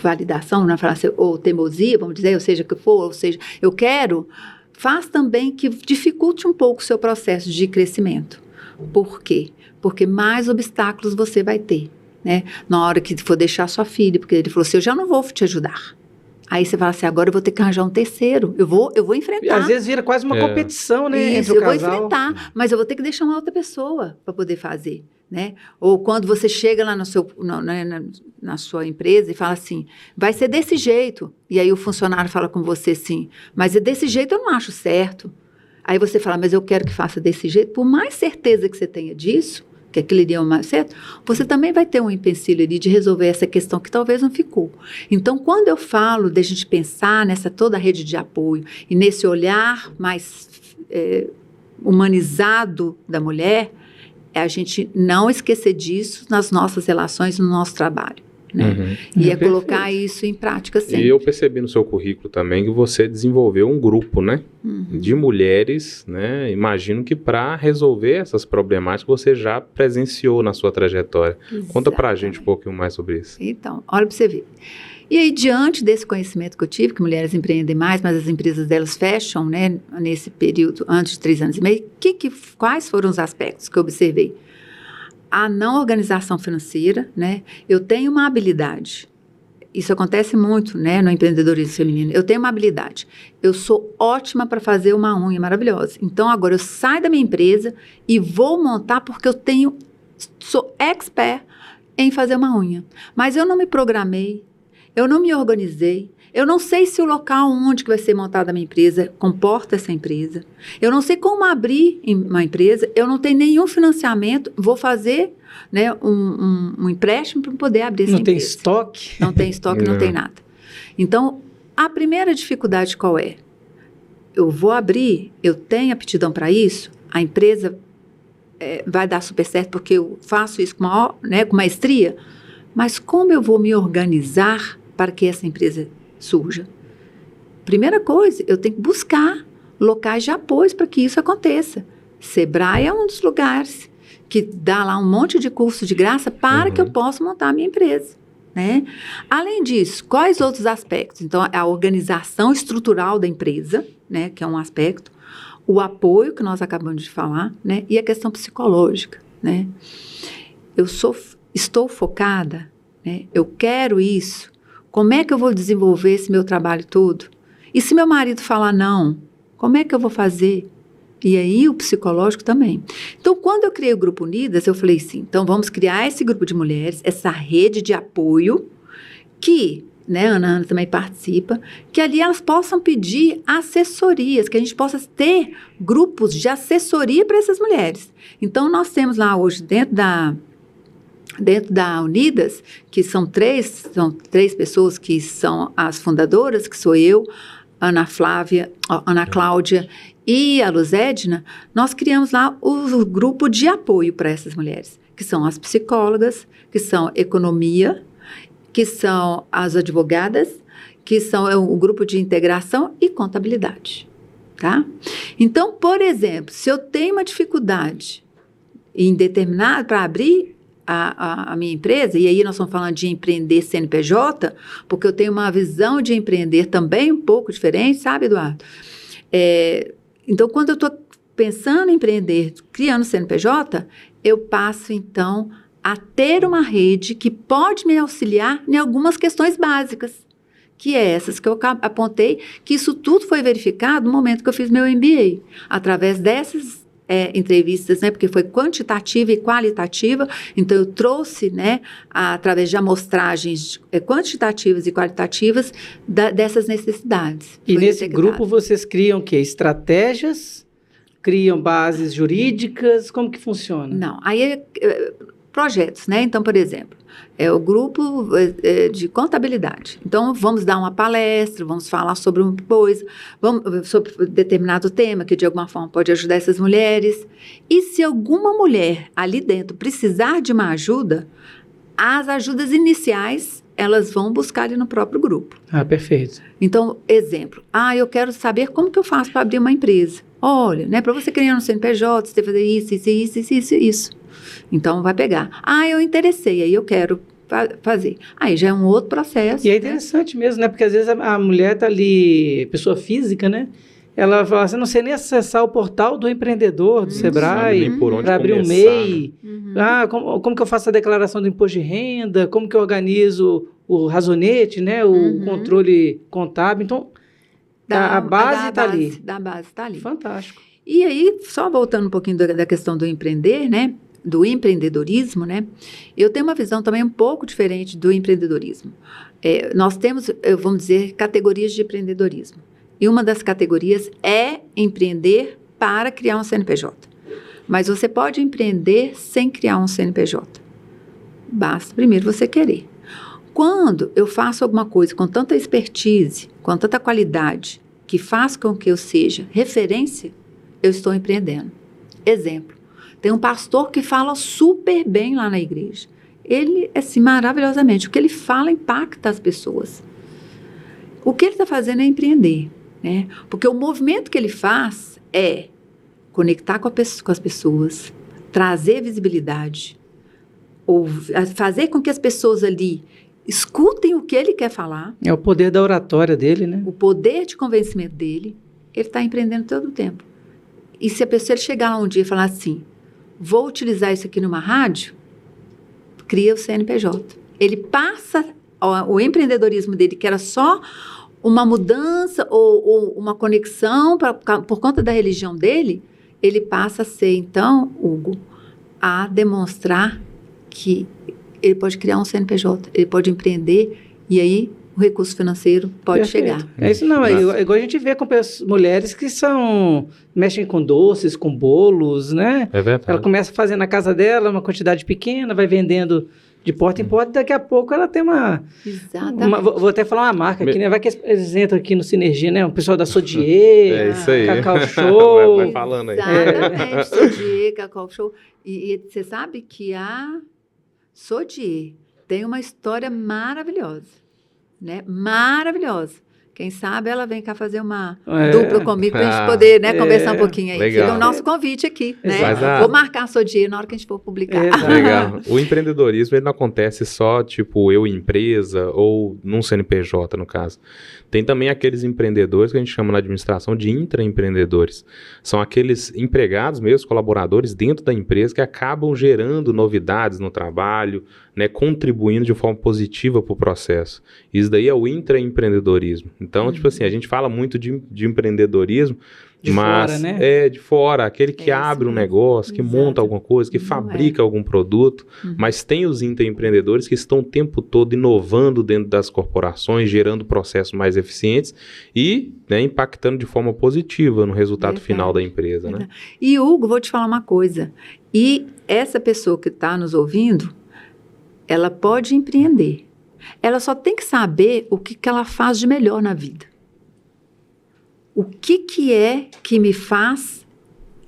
validação, né, ou teimosia, vamos dizer, ou seja, que for, ou seja, eu quero, faz também que dificulte um pouco o seu processo de crescimento. Por quê? Porque mais obstáculos você vai ter, né? Na hora que for deixar sua filha, porque ele falou assim, eu já não vou te ajudar. Aí você fala assim, agora eu vou ter que arranjar um terceiro, eu vou enfrentar. E às vezes vira quase uma competição, né, Isso, entre o casal. eu vou enfrentar, mas eu vou ter que deixar uma outra pessoa para poder fazer, né? Ou quando você chega lá na sua empresa e fala assim, vai ser desse jeito. E aí o funcionário fala com você assim, mas desse jeito eu não acho certo. Aí você fala, mas eu quero que faça desse jeito. Por mais certeza que você tenha disso, que aquele iria o mais certo, você também vai ter um empecilho ali de resolver essa questão que talvez não ficou. Então, quando eu falo de a gente pensar nessa toda a rede de apoio e nesse olhar mais humanizado da mulher, é a gente não esquecer disso nas nossas relações, no nosso trabalho. Né? E colocar isso em prática sempre. E eu percebi no seu currículo também que você desenvolveu um grupo, né, de mulheres, né, imagino que para resolver essas problemáticas você já presenciou na sua trajetória. Exatamente. Conta pra gente um pouquinho mais sobre isso. Então, olha para você ver. E aí, diante desse conhecimento que eu tive, que mulheres empreendem mais, mas as empresas delas fecham, né, nesse período, antes de 3 anos e meio, quais foram os aspectos que eu observei? A não organização financeira, né? Eu tenho uma habilidade. Isso acontece muito, né, no empreendedorismo feminino. Eu tenho uma habilidade. Eu sou ótima para fazer uma unha maravilhosa. Então, agora eu saio da minha empresa e vou montar porque sou expert em fazer uma unha. Mas eu não me programei, eu não me organizei, Eu não sei se o local onde que vai ser montada a minha empresa comporta essa empresa. Eu não sei como abrir uma empresa. Eu não tenho nenhum financiamento. Vou fazer, né, um empréstimo para poder abrir essa Não tem empresa. estoque? Não tem estoque, não tem nada. Então, a primeira dificuldade qual é? Eu vou abrir, eu tenho aptidão para isso, a empresa vai dar super certo porque eu faço isso com maestria, mas como eu vou me organizar para que essa empresa surja? Primeira coisa, eu tenho que buscar locais de apoio para que isso aconteça. Sebrae é um dos lugares que dá lá um monte de curso de graça para que eu possa montar a minha empresa, né? Além disso, quais outros aspectos? Então, a organização estrutural da empresa, né, que é um aspecto, o apoio que nós acabamos de falar, né, e a questão psicológica, né? Estou focada, né? Eu quero isso. Como é que eu vou desenvolver esse meu trabalho todo? E se meu marido falar não, como é que eu vou fazer? E aí o psicológico também. Então, quando eu criei o Grupo Unidas, eu falei assim, então vamos criar esse grupo de mulheres, essa rede de apoio que, né, a Ana também participa, que ali elas possam pedir assessorias, que a gente possa ter grupos de assessoria para essas mulheres. Então, nós temos lá hoje dentro da Unidas, que são três pessoas que são as fundadoras, que sou eu, Ana Cláudia e a Luz Edna, nós criamos lá o grupo de apoio para essas mulheres, que são as psicólogas, que são economia, que são as advogadas, que são o grupo de integração e contabilidade, tá? Então, por exemplo, se eu tenho uma dificuldade para abrir a minha empresa, e aí nós estamos falando de empreender CNPJ, porque eu tenho uma visão de empreender também um pouco diferente, sabe, Eduardo? Então, quando eu estou pensando em empreender, criando CNPJ, eu passo, então, a ter uma rede que pode me auxiliar em algumas questões básicas, que é essas que eu apontei, que isso tudo foi verificado no momento que eu fiz meu MBA, através dessas entrevistas, né, porque foi quantitativa e qualitativa, então eu trouxe, né, através de amostragens quantitativas e qualitativas dessas necessidades. E nesse grupo vocês criam o quê? Estratégias? Criam bases jurídicas? Como que funciona? Não, aí projetos, né? Então, por exemplo, o grupo de contabilidade. Então, vamos dar uma palestra, vamos falar sobre uma coisa, sobre determinado tema que, de alguma forma, pode ajudar essas mulheres. E se alguma mulher ali dentro precisar de uma ajuda, as ajudas iniciais, elas vão buscar ali no próprio grupo. Ah, perfeito. Então, exemplo. Eu quero saber como que eu faço para abrir uma empresa. Olha, né, para você criar um CNPJ, você tem que fazer isso. Então, vai pegar. Eu interessei, aí eu quero fazer. Aí já é um outro processo. E é interessante mesmo, né? Porque às vezes a mulher tá ali, pessoa física, né? Ela fala assim, não sei nem acessar o portal do empreendedor, do Sebrae, para abrir um MEI. Né? Como que eu faço a declaração do imposto de renda? Como que eu organizo o razonete, né? O controle contábil. Então, a base está ali. Da base está ali. Fantástico. E aí, só voltando um pouquinho da questão do empreender, né? Do empreendedorismo, né? Eu tenho uma visão também um pouco diferente do empreendedorismo. Nós temos, vamos dizer, categorias de empreendedorismo. E uma das categorias é empreender para criar um CNPJ. Mas você pode empreender sem criar um CNPJ. Basta primeiro você querer. Quando eu faço alguma coisa com tanta expertise, com tanta qualidade, que faz com que eu seja referência, eu estou empreendendo. Exemplo. Tem um pastor que fala super bem lá na igreja. Ele, assim, maravilhosamente. O que ele fala impacta as pessoas. O que ele está fazendo é empreender, né? Porque o movimento que ele faz é conectar com as pessoas, trazer visibilidade, ou fazer com que as pessoas ali escutem o que ele quer falar. É o poder da oratória dele, né? O poder de convencimento dele. Ele está empreendendo todo o tempo. E se a pessoa chegar lá um dia e falar assim, vou utilizar isso aqui numa rádio, cria o CNPJ. Ele passa o empreendedorismo dele, que era só uma mudança ou uma conexão por conta da religião dele, ele passa a ser, então, Hugo, a demonstrar que ele pode criar um CNPJ, ele pode empreender, e aí o recurso financeiro pode Perfeito. chegar. É isso não, é igual a gente vê com mulheres que mexem com doces, com bolos, né? É verdade. Ela começa a fazer na casa dela uma quantidade pequena, vai vendendo de porta em porta, daqui a pouco ela tem Exatamente. vou até falar uma marca aqui, né? Vai que eles entram aqui no Sinergia, né? O pessoal da Sodier, É isso aí. Cacau Show. Vai falando aí. Exatamente, Sodier, Cacau Show. E você sabe que a Sodier tem uma história maravilhosa, né? Maravilhosa. Quem sabe ela vem cá fazer uma dupla comigo para a gente poder, né, conversar um pouquinho aí. Legal. Fica o nosso convite aqui, né? Exato. Vou marcar a Sodier na hora que a gente for publicar. Exato. Legal. O empreendedorismo ele não acontece só, tipo, eu empresa ou num CNPJ, no caso. Tem também aqueles empreendedores que a gente chama na administração de intraempreendedores. São aqueles empregados mesmo, colaboradores dentro da empresa que acabam gerando novidades no trabalho, né, contribuindo de forma positiva para o processo. Isso daí é o intraempreendedorismo. Então, tipo assim, a gente fala muito de empreendedorismo, mas fora, né? é de fora, aquele que É isso abre um mesmo. negócio, que Exato. monta alguma coisa, que Não fabrica algum produto, mas tem os intraempreendedores que estão o tempo todo inovando dentro das corporações, gerando processos mais eficientes e, né, impactando de forma positiva no resultado Verdade. final da empresa, né? E, Hugo, vou te falar uma coisa. E essa pessoa que está nos ouvindo, ela pode empreender. Ela só tem que saber o que ela faz de melhor na vida. O que é que me faz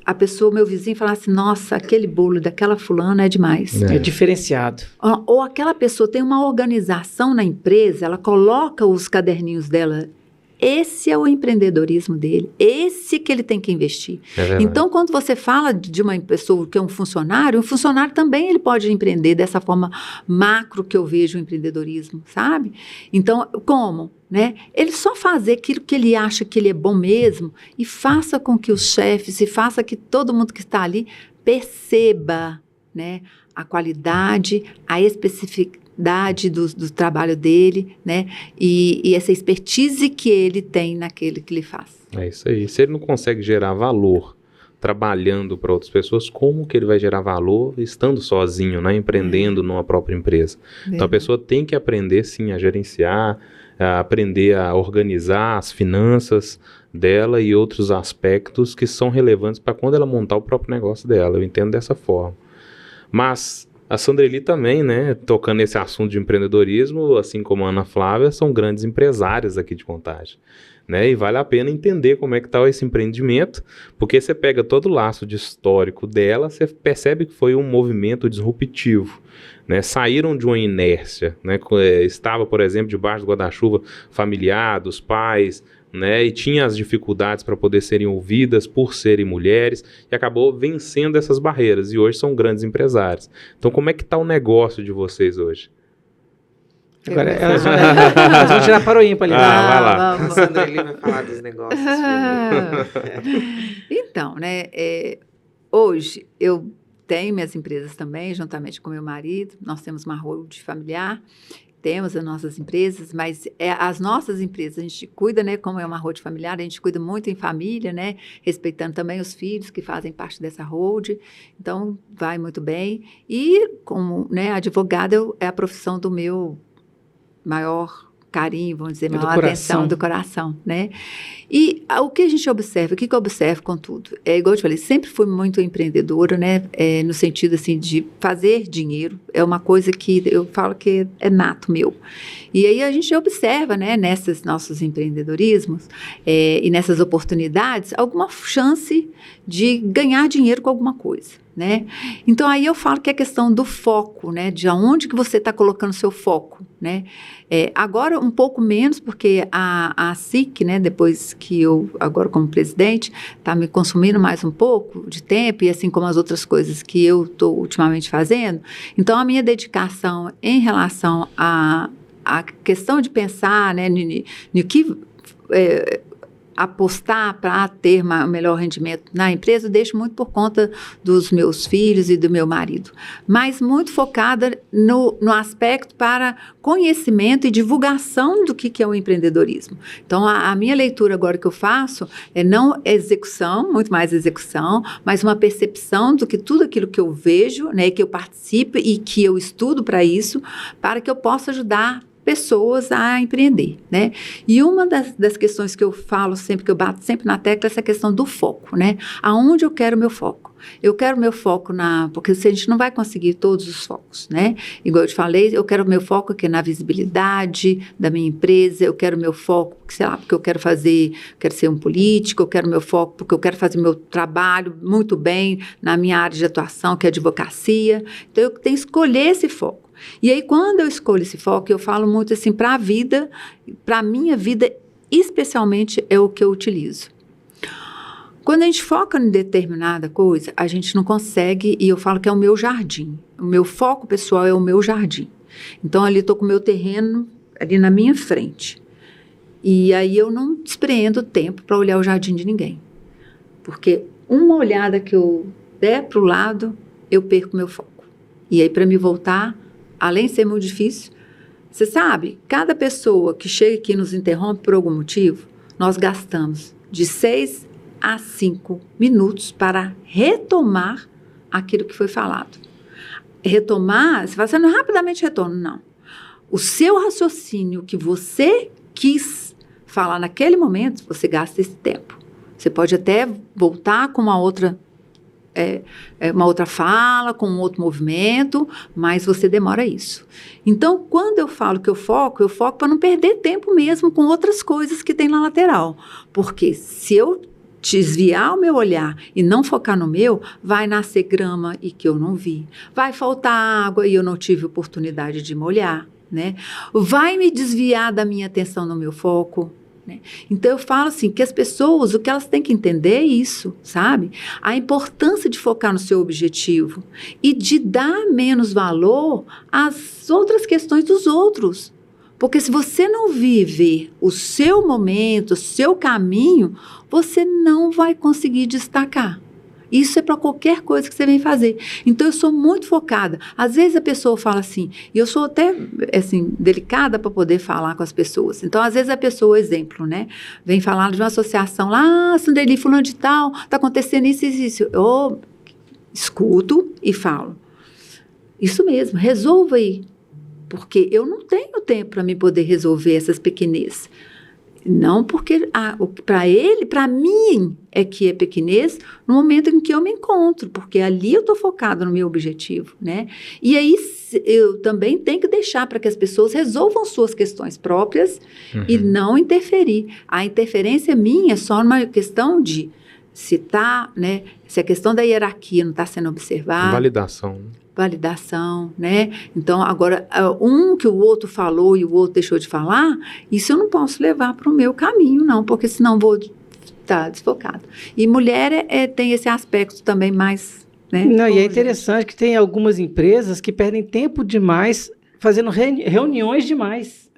a pessoa, meu vizinho, falar assim, nossa, aquele bolo daquela fulana é demais. É diferenciado. Ou aquela pessoa tem uma organização na empresa, ela coloca os caderninhos dela. Esse é o empreendedorismo dele. Esse que ele tem que investir. É verdade. Então, quando você fala de uma pessoa que é um funcionário, o funcionário também ele pode empreender dessa forma macro que eu vejo o empreendedorismo, sabe? Então, como? Né? Ele só fazer aquilo que ele acha que ele é bom mesmo e faça com que os chefes e faça que todo mundo que está ali perceba, né, a qualidade, a especificidade do trabalho dele, né? E essa expertise que ele tem naquele que ele faz. É isso aí. Se ele não consegue gerar valor trabalhando para outras pessoas, como que ele vai gerar valor estando sozinho, né? Empreendendo numa própria empresa? Então a pessoa tem que aprender sim a gerenciar, a aprender a organizar as finanças dela e outros aspectos que são relevantes para quando ela montar o próprio negócio dela. Eu entendo dessa forma. Mas a Sandreli também, né, tocando nesse assunto de empreendedorismo, assim como a Ana Flávia, são grandes empresárias aqui de Contagem, né, e vale a pena entender como é que está esse empreendimento, porque você pega todo o laço de histórico dela, você percebe que foi um movimento disruptivo, né, saíram de uma inércia, né, estava, por exemplo, debaixo do guarda-chuva familiar, dos pais, né, e tinha as dificuldades para poder serem ouvidas por serem mulheres e acabou vencendo essas barreiras e hoje são grandes empresários. Então, como é que está o negócio de vocês hoje? Agora, elas vão tirar para o ímpar ali. Vai lá. A Vamos. Sandreli vai falar dos negócios. Então, né, hoje eu tenho minhas empresas também, juntamente com meu marido, nós temos uma holding familiar, temos as nossas empresas, mas as nossas empresas, a gente cuida, né, como é uma holding familiar, a gente cuida muito em família, né, respeitando também os filhos que fazem parte dessa holding, então vai muito bem. E como, né, advogada é a profissão do meu maior carinho, vamos dizer, maior atenção do coração, né? E o que a gente observa, o que eu observo com tudo? É igual eu te falei, sempre fui muito empreendedora, né? No sentido, assim, de fazer dinheiro. É uma coisa que eu falo que é nato meu. E aí a gente observa, né, nesses nossos empreendedorismos e nessas oportunidades, alguma chance de ganhar dinheiro com alguma coisa, né? Então aí eu falo que é a questão do foco, né? De aonde que você está colocando seu foco, né? Agora um pouco menos, porque a SIC, né, depois que eu, agora como presidente, está me consumindo mais um pouco de tempo, e assim como as outras coisas que eu estou ultimamente fazendo. Então a minha dedicação em relação a questão de pensar, né, no que apostar para ter um melhor rendimento na empresa, eu deixo muito por conta dos meus filhos e do meu marido, mas muito focada no aspecto para conhecimento e divulgação do que é o empreendedorismo. Então, a minha leitura agora que eu faço é não execução, muito mais execução, mas uma percepção do que tudo aquilo que eu vejo, né, que eu participo e que eu estudo para isso, para que eu possa ajudar pessoas a empreender, né? E uma das questões que eu falo sempre, que eu bato sempre na tecla, é essa questão do foco, né? Aonde eu quero meu foco? Eu quero meu foco porque a gente não vai conseguir todos os focos, né? Igual eu te falei, eu quero meu foco aqui na visibilidade da minha empresa, eu quero meu foco, sei lá, porque eu quero ser um político, eu quero meu foco porque eu quero fazer meu trabalho muito bem na minha área de atuação, que é a advocacia. Então, eu tenho que escolher esse foco. E aí, quando eu escolho esse foco, eu falo muito assim, para a vida, para a minha vida, especialmente, é o que eu utilizo. Quando a gente foca em determinada coisa, a gente não consegue, e eu falo que é o meu jardim. O meu foco pessoal é o meu jardim. Então, ali estou com o meu terreno ali na minha frente. E aí eu não despreendo tempo para olhar o jardim de ninguém. Porque uma olhada que eu der para o lado, eu perco meu foco. E aí, para me voltar, além de ser muito difícil, você sabe, cada pessoa que chega aqui e nos interrompe por algum motivo, nós gastamos de 6 a 5 minutos para retomar aquilo que foi falado. Retomar, você fala assim, não rapidamente retorno, não. O seu raciocínio que você quis falar naquele momento, você gasta esse tempo. Você pode até voltar com uma outra fala, com um outro movimento, mas você demora isso. Então, quando eu falo que eu foco para não perder tempo mesmo com outras coisas que tem na lateral. Porque se eu desviar o meu olhar e não focar no meu, vai nascer grama e que eu não vi. Vai faltar água e eu não tive oportunidade de molhar, né? Vai me desviar da minha atenção no meu foco, né? Então, eu falo assim, que as pessoas, o que elas têm que entender é isso, sabe? A importância de focar no seu objetivo e de dar menos valor às outras questões dos outros. Porque se você não vive o seu momento, o seu caminho, você não vai conseguir destacar. Isso é para qualquer coisa que você vem fazer. Então, eu sou muito focada. Às vezes a pessoa fala assim, e eu sou até assim, delicada para poder falar com as pessoas. Então, às vezes a pessoa, exemplo, né? Vem falar de uma associação lá, Sandeli, fulano de tal, está acontecendo isso, isso, isso. Eu escuto e falo. Isso mesmo, resolva aí. Porque eu não tenho tempo para me poder resolver essas pequenez. Não porque para mim é que é pequenez no momento em que eu me encontro, porque ali eu estou focada no meu objetivo, né? E aí eu também tenho que deixar para que as pessoas resolvam suas questões próprias e não interferir. A interferência minha é só uma questão de se a questão da hierarquia não está sendo observada. Validação, né? Então, agora, um que o outro falou e o outro deixou de falar, isso eu não posso levar para o meu caminho, não, porque senão vou estar desfocado. E mulher tem esse aspecto também mais, né? Não, e é interessante que tem algumas empresas que perdem tempo demais fazendo reuniões demais.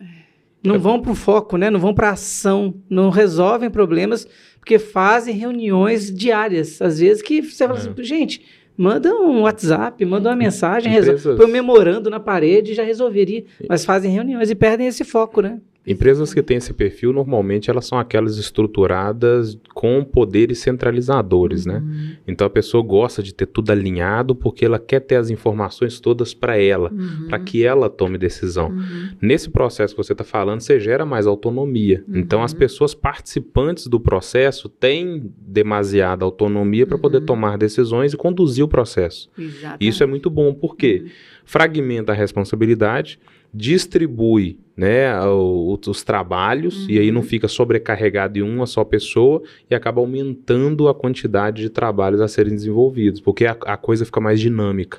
Não vão para o foco, né? Não vão para a ação, não resolvem problemas, porque fazem reuniões diárias. Às vezes que você fala assim, gente, manda um WhatsApp, manda uma mensagem, põe um memorando na parede e já resolveria. Mas fazem reuniões e perdem esse foco, né? Empresas que têm esse perfil, normalmente, elas são aquelas estruturadas com poderes centralizadores, né? Então, a pessoa gosta de ter tudo alinhado porque ela quer ter as informações todas para ela, para que ela tome decisão. Nesse processo que você está falando, você gera mais autonomia. Então, as pessoas participantes do processo têm demasiada autonomia para poder tomar decisões e conduzir o processo. Exatamente. Isso é muito bom, porque fragmenta a responsabilidade, distribui, né, os trabalhos, e aí não fica sobrecarregado em uma só pessoa e acaba aumentando a quantidade de trabalhos a serem desenvolvidos, porque a coisa fica mais dinâmica,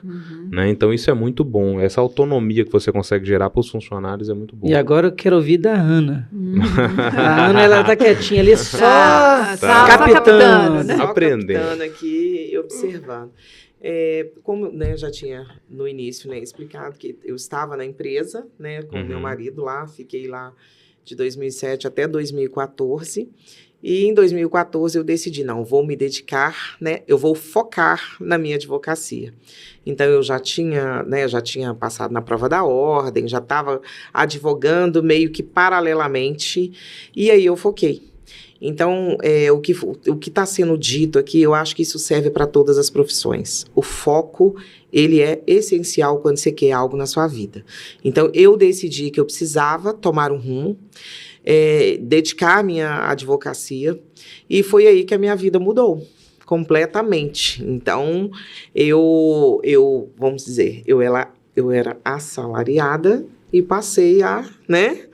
né? Então isso é muito bom, essa autonomia que você consegue gerar para os funcionários é muito bom. E agora eu quero ouvir da Ana. A Ana, ela tá quietinha ali, só captando, né? Aprendendo. Captando aqui e observando. Como, né, já tinha no início, né, explicado que eu estava na empresa, né, com o meu marido lá, fiquei lá de 2007 até 2014, e em 2014 eu decidi, não, vou me dedicar, né, eu vou focar na minha advocacia. Então eu já tinha passado na prova da ordem, já estava advogando meio que paralelamente, e aí eu foquei. Então, o que está sendo dito aqui, eu acho que isso serve para todas as profissões. O foco, ele é essencial quando você quer algo na sua vida. Então, eu decidi que eu precisava tomar um rumo, dedicar a minha advocacia, e foi aí que a minha vida mudou completamente. Então, vamos dizer, eu era assalariada e passei a, né,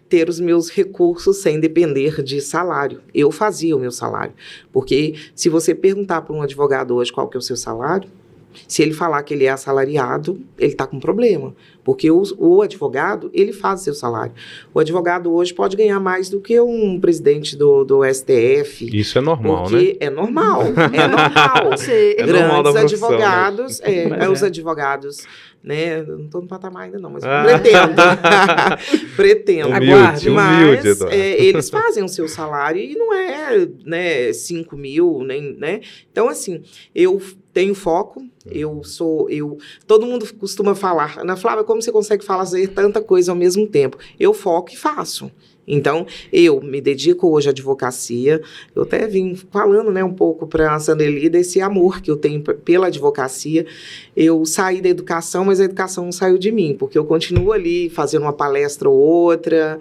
ter os meus recursos sem depender de salário. Eu fazia o meu salário. Porque se você perguntar para um advogado hoje qual que é o seu salário, se ele falar que ele é assalariado, ele está com problema. Porque o advogado, ele faz o seu salário. O advogado hoje pode ganhar mais do que um presidente do STF. Isso é normal, porque né? É normal, é normal. É normal da Grandes profissão, advogados, né? os advogados, né? Eu não estou no patamar ainda não, mas pretendo. Humilde, Mas Eduardo. eles fazem o seu salário e não é, né, 5 mil, nem, né? Então, assim, eu tenho foco, todo mundo costuma falar, Ana Flávia, como você consegue fazer tanta coisa ao mesmo tempo? Eu foco e faço. Então, eu me dedico hoje à advocacia. Eu até vim falando, né, um pouco para a Sandeli desse amor que eu tenho pela advocacia. Eu saí da educação, mas a educação não saiu de mim, porque eu continuo ali fazendo uma palestra ou outra,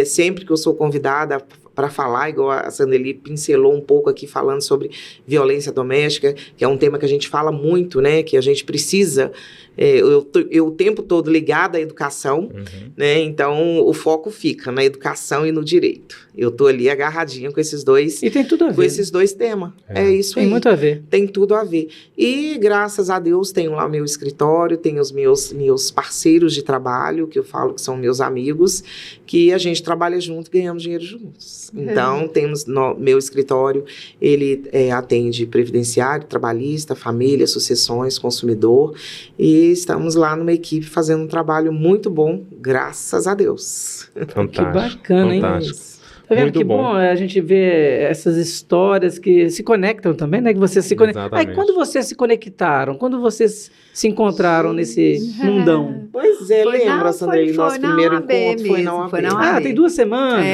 sempre que eu sou convidada para falar, igual a Sandeli pincelou um pouco aqui falando sobre violência doméstica, que é um tema que a gente fala muito, né, que a gente precisa, eu o tempo todo ligada à educação, né, então o foco fica na educação e no direito. Eu tô ali agarradinha com esses dois. E tem tudo a ver. Com esses dois temas. É isso aí. Tem muito a ver. Tem tudo a ver. E, graças a Deus, tenho lá o meu escritório, tenho os meus parceiros de trabalho, que eu falo que são meus amigos, que a gente trabalha junto e ganhamos dinheiro juntos. Então, temos meu escritório, ele atende previdenciário, trabalhista, família, sucessões, consumidor, e estamos lá numa equipe fazendo um trabalho muito bom, graças a Deus. Fantástico. Que bacana, Fantástico. hein? Tá vendo Muito que bom a gente ver essas histórias que se conectam também, né? Que vocês se conectam. Exatamente. Aí, quando vocês se conectaram, quando vocês se encontraram nesse mundão? Pois lembra, Sandeli, nosso primeiro encontro foi na OAB. Ah, tem 2 semanas.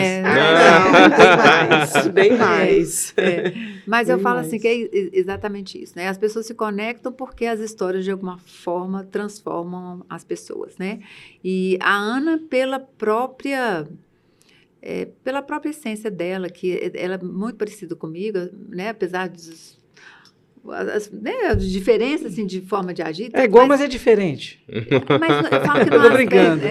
Não, bem mais. Mas Bem eu falo mais. assim, que é exatamente isso, né? As pessoas se conectam porque as histórias, de alguma forma, transformam as pessoas, né? E a Ana, pela própria essência dela, que ela é muito parecida comigo, né? Apesar as diferenças assim, de forma de agir. É igual, mas é diferente. Mas eu falo que Tô brincando.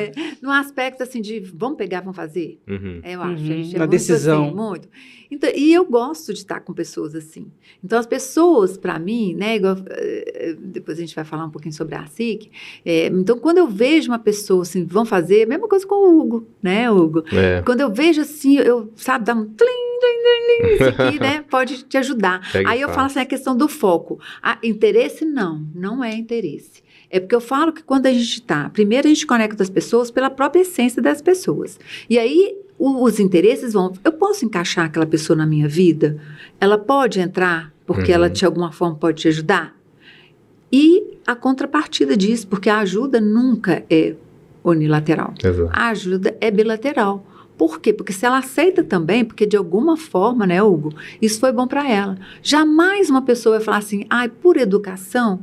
no aspecto assim de vamos pegar, vamos fazer. Eu acho, gente. Na Muito decisão. assim, muito. Então, e eu gosto de estar com pessoas assim. Então, as pessoas, para mim, né, igual, depois a gente vai falar um pouquinho sobre a SIC, então, quando eu vejo uma pessoa assim, vão fazer, a mesma coisa com o Hugo, né, Hugo? Quando eu vejo assim, sabe, dá um tlim, isso aqui, né, pode te ajudar. Aí eu falo assim, a questão do foco. Interesse, não é interesse. É porque eu falo que quando a gente primeiro a gente conecta as pessoas pela própria essência das pessoas. E aí, os interesses eu posso encaixar aquela pessoa na minha vida? Ela pode entrar porque ela, de alguma forma, pode te ajudar? E a contrapartida disso, porque a ajuda nunca é unilateral. Exato. A ajuda é bilateral. Por quê? Porque se ela aceita também, porque de alguma forma, né, Hugo, isso foi bom para ela. Jamais uma pessoa vai falar assim, por educação,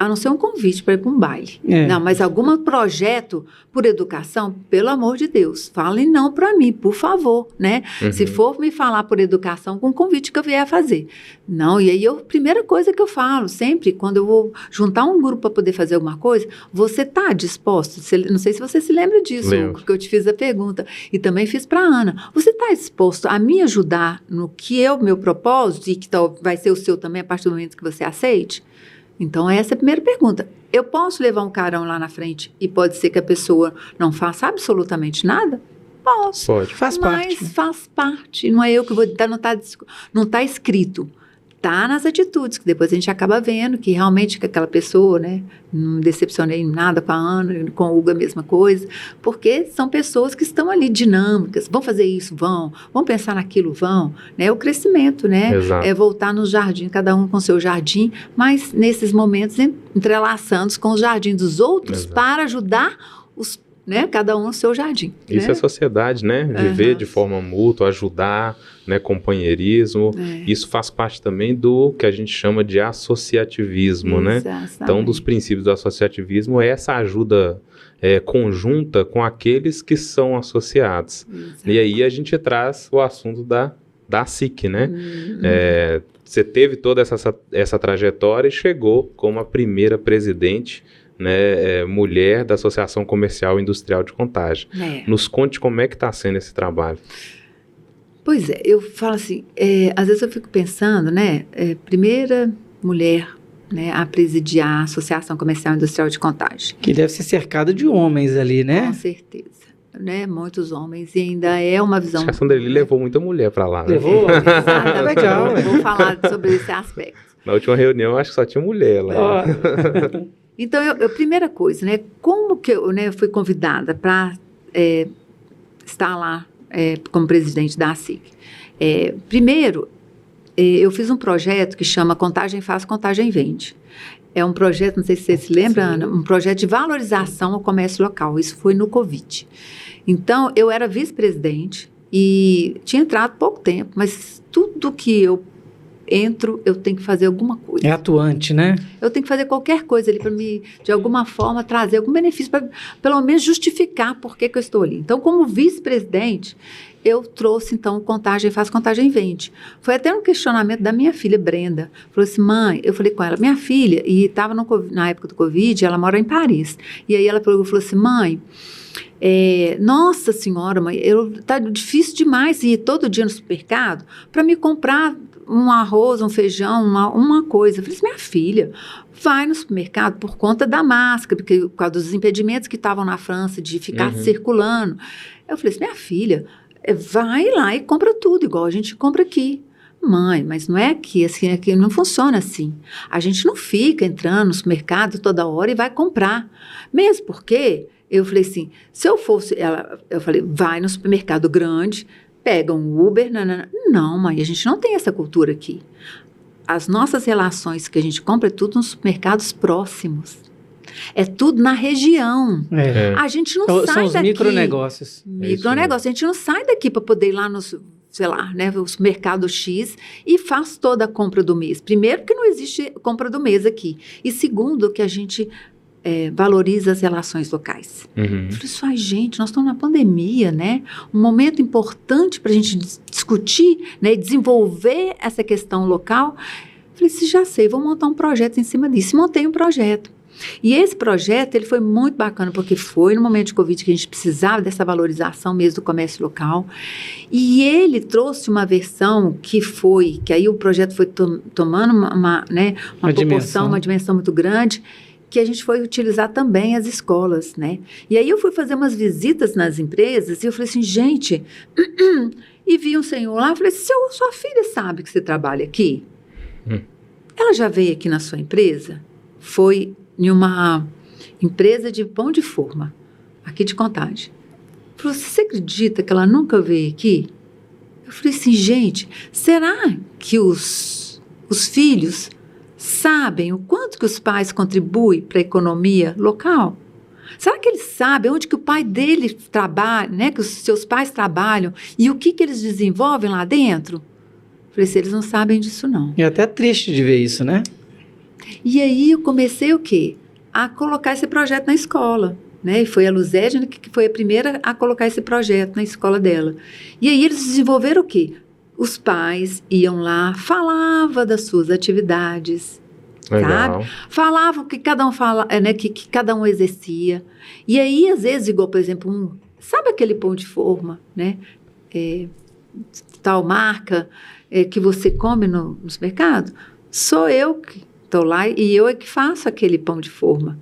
a não ser um convite para ir para um baile. Não, mas algum projeto por educação, pelo amor de Deus, falem não para mim, por favor, né? Se for me falar por educação, com um convite que eu vier a fazer. Não, e aí primeira coisa que eu falo, sempre, quando eu vou juntar um grupo para poder fazer alguma coisa, você está disposto? Não sei se você se lembra disso, Hugo, porque eu te fiz a pergunta. E também fiz para a Ana. Você está disposto a me ajudar no que é o meu propósito e que vai ser o seu também a partir do momento que você aceite? Então, essa é a primeira pergunta. Eu posso levar um carão lá na frente e pode ser que a pessoa não faça absolutamente nada? Posso. Pode. Faz parte. Mas faz parte. Não é eu que vou ditar, não está escrito. Está nas atitudes, que depois a gente acaba vendo que realmente que aquela pessoa, né, não me decepcionei em nada com a Ana, com o Hugo a mesma coisa, porque são pessoas que estão ali dinâmicas, vão fazer isso, vão pensar naquilo, vão, né, o crescimento, né, Exato. é voltar no jardim, cada um com seu jardim, mas nesses momentos entrelaçando com o jardim dos outros. Exato. Para ajudar né? Cada um no seu jardim. Isso né? é sociedade, né? Viver de forma mútua, ajudar, né? Companheirismo. Isso faz parte também do que a gente chama de associativismo, né? Então, dos princípios do associativismo é essa ajuda conjunta com aqueles que são associados. Exato. E aí a gente traz o assunto da SIC, né? Você teve toda essa trajetória e chegou como a primeira presidente, né, mulher da Associação Comercial e Industrial de Contagem. Nos conte como é que está sendo esse trabalho. Pois é, eu falo assim, às vezes eu fico pensando, né, primeira mulher, né, a presidir a Associação Comercial e Industrial de Contagem. Que deve ser cercada de homens ali, né? Com certeza. Né, muitos homens, e ainda é uma visão... A Associação dele levou muita mulher para lá, né? Levou? É legal. Vou falar sobre esse aspecto. Na última reunião, acho que só tinha mulher lá. Então, primeira coisa, né, como que eu fui convidada para estar lá como presidente da SIC? Primeiro, eu fiz um projeto que chama Contagem Faz, Contagem Vende. É um projeto, não sei se você se lembra, Ana, um projeto de valorização ao comércio local. Isso foi no Covid. Então, eu era vice-presidente e tinha entrado há pouco tempo, mas tudo que eu entro, eu tenho que fazer alguma coisa. É atuante, né? Eu tenho que fazer qualquer coisa ali para me, de alguma forma, trazer algum benefício, para pelo menos justificar por que eu estou ali. Então, como vice-presidente, eu trouxe, então, Contagem Faz, Contagem Vende. Foi até um questionamento da minha filha, Brenda. Falou assim, mãe, eu falei com ela, minha filha, e estava na época do Covid, ela mora em Paris. E aí ela falou assim, mãe, nossa senhora, mãe, tá difícil demais ir todo dia no supermercado para me comprar um arroz, um feijão, uma coisa. Eu falei assim, minha filha, vai no supermercado por conta da máscara, por causa dos impedimentos que estavam na França de ficar circulando. Eu falei assim, minha filha, vai lá e compra tudo, igual a gente compra aqui. Mãe, mas não é aqui, assim, aqui não funciona assim. A gente não fica entrando no supermercado toda hora e vai comprar. Mesmo porque, eu falei assim, se eu fosse, eu falei, vai no supermercado grande, pega um Uber, não, mãe, a gente não tem essa cultura aqui. As nossas relações que a gente compra é tudo nos supermercados próximos. É tudo na região. A gente não sai daqui. São os micronegócios. Micronegócios. A gente não sai daqui para poder ir lá no, sei lá, né, o supermercado X e faz toda a compra do mês. Primeiro, que não existe compra do mês aqui. E segundo, que a gente valoriza as relações locais. Eu falei assim, ai, gente, nós estamos na pandemia, né? Um momento importante para a gente discutir, né, desenvolver essa questão local. Eu falei assim, já sei, vou montar um projeto em cima disso. Montei um projeto. E esse projeto, ele foi muito bacana, porque foi no momento de Covid que a gente precisava dessa valorização mesmo do comércio local. E ele trouxe uma versão que aí o projeto foi tomando uma proporção, uma dimensão muito grande, que a gente foi utilizar também as escolas, né? E aí eu fui fazer umas visitas nas empresas e eu falei assim, gente, e vi um senhor lá, eu falei assim, sua filha sabe que você trabalha aqui? Ela já veio aqui na sua empresa? Foi em uma empresa de pão de forma, aqui de Contagem. Falou, você acredita que ela nunca veio aqui? Eu falei assim, gente, será que os filhos sabem o quanto que os pais contribuem para a economia local? Será que eles sabem onde que o pai dele trabalha, né, que os seus pais trabalham e o que eles desenvolvem lá dentro? Eu falei assim, eles não sabem disso não. É até triste de ver isso, né? E aí eu comecei o quê? A colocar esse projeto na escola, né? E foi a Luzédia que foi a primeira a colocar esse projeto na escola dela. E aí eles desenvolveram o quê? Os pais iam lá, falavam das suas atividades, legal. Sabe? Falavam que cada um que cada um exercia. E aí, às vezes, igual, por exemplo, sabe aquele pão de forma, né? Tal marca que você come no supermercado? Sou eu que estou lá e eu é que faço aquele pão de forma.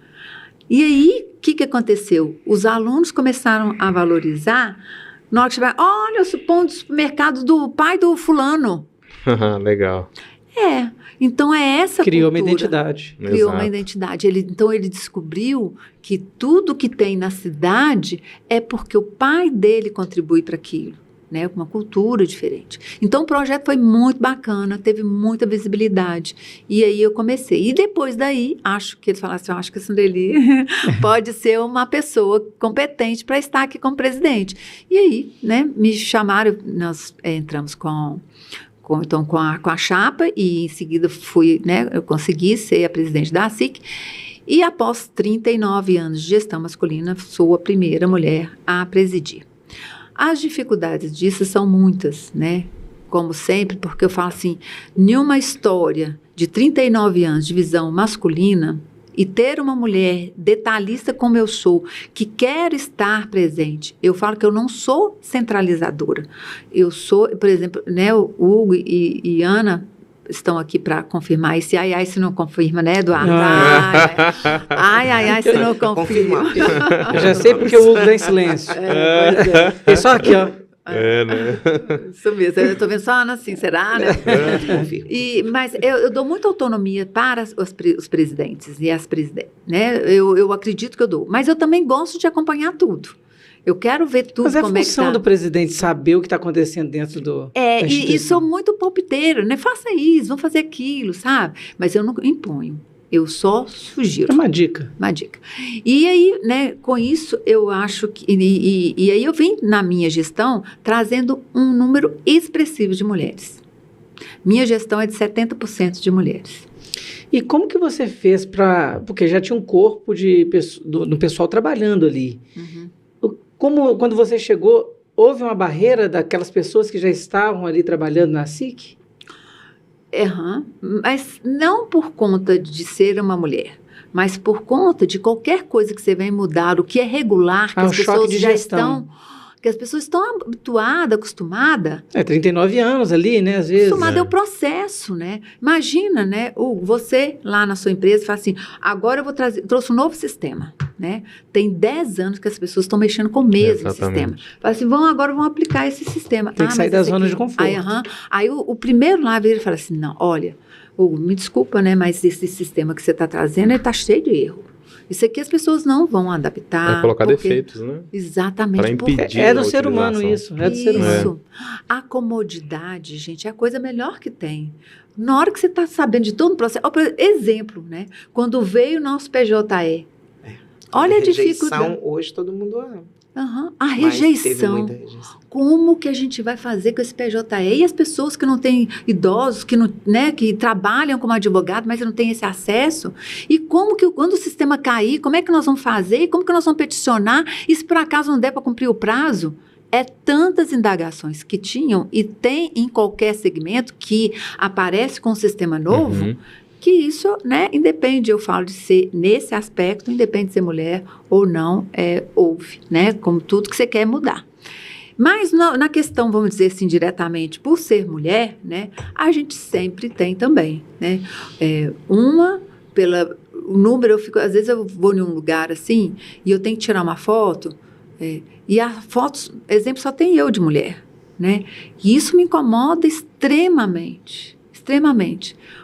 E aí, o que aconteceu? Os alunos começaram a valorizar. Na hora que tiver, olha o pão do supermercado do pai do fulano. Legal. Então é essa Criou cultura. uma identidade. Criou uma identidade. Então ele descobriu que tudo que tem na cidade é porque o pai dele contribui para aquilo. né, uma cultura diferente. Então, o projeto foi muito bacana, teve muita visibilidade. E aí eu comecei. E depois daí, acho que eles falaram assim, acho que a Sandeli pode ser uma pessoa competente para estar aqui como presidente. E aí, né, me chamaram, nós entramos com a chapa e em seguida eu consegui ser a presidente da ASIC. E após 39 anos de gestão masculina, sou a primeira mulher a presidir. As dificuldades disso são muitas, né? Como sempre, porque eu falo assim, nenhuma história de 39 anos de visão masculina e ter uma mulher detalhista como eu sou, que quer estar presente. Eu falo que eu não sou centralizadora. Eu sou, por exemplo, né, o Hugo e Ana estão aqui para confirmar esse ai, se não confirma, né, Eduardo? Ai, se não confirma. Eu já sei porque o Hugo dá em silêncio. É só aqui, ó. Né? Isso mesmo, eu estou vendo só Ana assim, será, né? Mas eu dou muita autonomia para os presidentes e as presidentes, né? Eu acredito que eu dou, mas eu também gosto de acompanhar tudo. Eu quero ver tudo. Mas é como função do presidente saber o que está acontecendo dentro da instituição. E sou muito palpiteira, né? Faça isso, vamos fazer aquilo, sabe? Mas eu não imponho. Eu só sugiro. É uma dica. Uma dica. E aí, né, com isso, eu acho que... E aí eu vim, na minha gestão, trazendo um número expressivo de mulheres. Minha gestão é de 70% de mulheres. E como que você fez para... Porque já tinha um corpo do pessoal trabalhando ali. Uhum. Como, quando você chegou, houve uma barreira daquelas pessoas que já estavam ali trabalhando na SIC? Mas não por conta de ser uma mulher, mas por conta de qualquer coisa que você vem mudar, o que é regular, que as pessoas já estão... Que as pessoas estão habituadas, acostumadas. 39 anos ali, né, às vezes. Acostumada é o processo, né? Imagina, né, você lá na sua empresa fala assim, agora eu vou trouxe um novo sistema, né? Tem 10 anos que as pessoas estão mexendo com o mesmo sistema. Fala assim, agora vão aplicar esse sistema. Tem que sair da zona de conforto. Aí o primeiro lá vira e fala assim, não, olha, Hugo, me desculpa, né, mas esse sistema que você está trazendo, ele está cheio de erro. Isso aqui as pessoas não vão adaptar. Vai colocar defeitos, né? Exatamente. Para impedir é do ser humano isso. É do ser humano. A comodidade, gente, é a coisa melhor que tem. Na hora que você está sabendo de todo o processo... Exemplo, né? Quando veio o nosso PJE. Olha a dificuldade. Hoje todo mundo ama. A rejeição. Como que a gente vai fazer com esse PJE? E as pessoas que não têm idosos, que, não, né, que trabalham como advogado, mas não têm esse acesso? E como que, quando o sistema cair, como é que nós vamos fazer? E como que nós vamos peticionar? E se por acaso não der para cumprir o prazo? É tantas indagações que tinham e tem em qualquer segmento que aparece com um sistema novo... que isso, né, independe, eu falo de ser, nesse aspecto, independe de ser mulher ou não, houve, né, como tudo que você quer mudar. Mas na questão, vamos dizer assim, diretamente, por ser mulher, né, a gente sempre tem também, né, o número, às vezes eu vou em um lugar assim, e eu tenho que tirar uma foto, e a foto, exemplo, só tem eu de mulher, né, e isso me incomoda extremamente.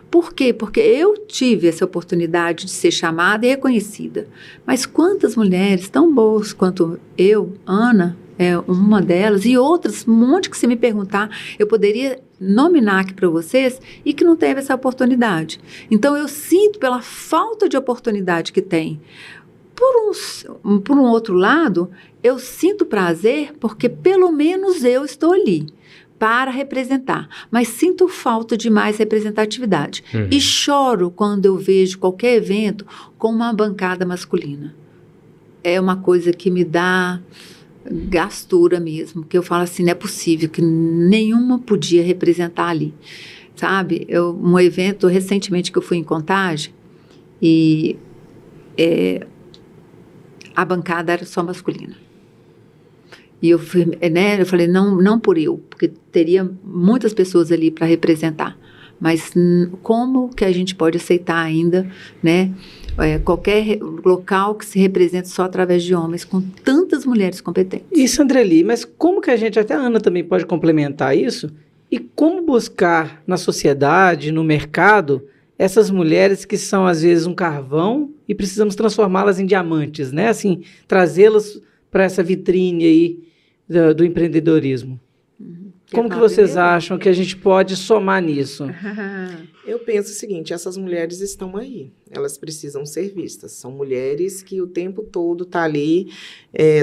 Por quê? Porque eu tive essa oportunidade de ser chamada e reconhecida. Mas quantas mulheres tão boas quanto eu, Ana, é uma delas, e outras, um monte que se me perguntar, eu poderia nominar aqui para vocês e que não teve essa oportunidade. Então, eu sinto pela falta de oportunidade que tem. Por um outro lado, eu sinto prazer porque pelo menos eu estou ali para representar, mas sinto falta de mais representatividade. E choro quando eu vejo qualquer evento com uma bancada masculina. É uma coisa que me dá gastura mesmo, que eu falo assim, não é possível, que nenhuma podia representar ali, sabe? Um evento recentemente que eu fui em Contagem, e a bancada era só masculina. E eu falei, não por eu, porque teria muitas pessoas ali para representar. Mas como que a gente pode aceitar ainda, né, qualquer local que se represente só através de homens, com tantas mulheres competentes? Isso, Andreli, mas como que a gente, até a Ana também pode complementar isso, e como buscar na sociedade, no mercado, essas mulheres que são às vezes um carvão e precisamos transformá-las em diamantes, né? Assim, trazê-las para essa vitrine aí do empreendedorismo. Como que vocês acham que a gente pode somar nisso? Eu penso o seguinte, essas mulheres estão aí, elas precisam ser vistas. São mulheres que o tempo todo tá ali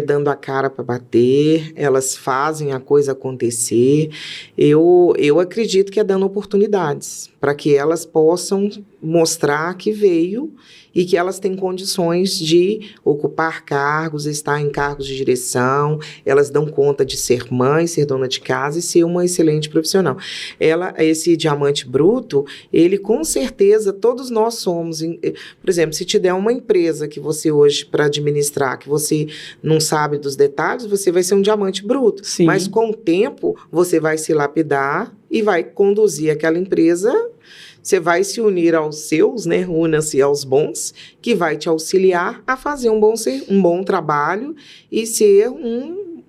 dando a cara para bater, elas fazem a coisa acontecer. Eu acredito que é dando oportunidades para que elas possam mostrar que veio e que elas têm condições de ocupar cargos, estar em cargos de direção, elas dão conta de ser mãe, ser dona de casa e ser uma excelente profissional. Esse diamante bruto, ele com certeza, todos nós somos. Por exemplo, se te der uma empresa que você hoje, para administrar, que você não sabe dos detalhes, você vai ser um diamante bruto. Sim. Mas com o tempo, você vai se lapidar e vai conduzir aquela empresa. Você vai se unir aos seus, né? Una-se aos bons, que vai te auxiliar a fazer um bom trabalho e ser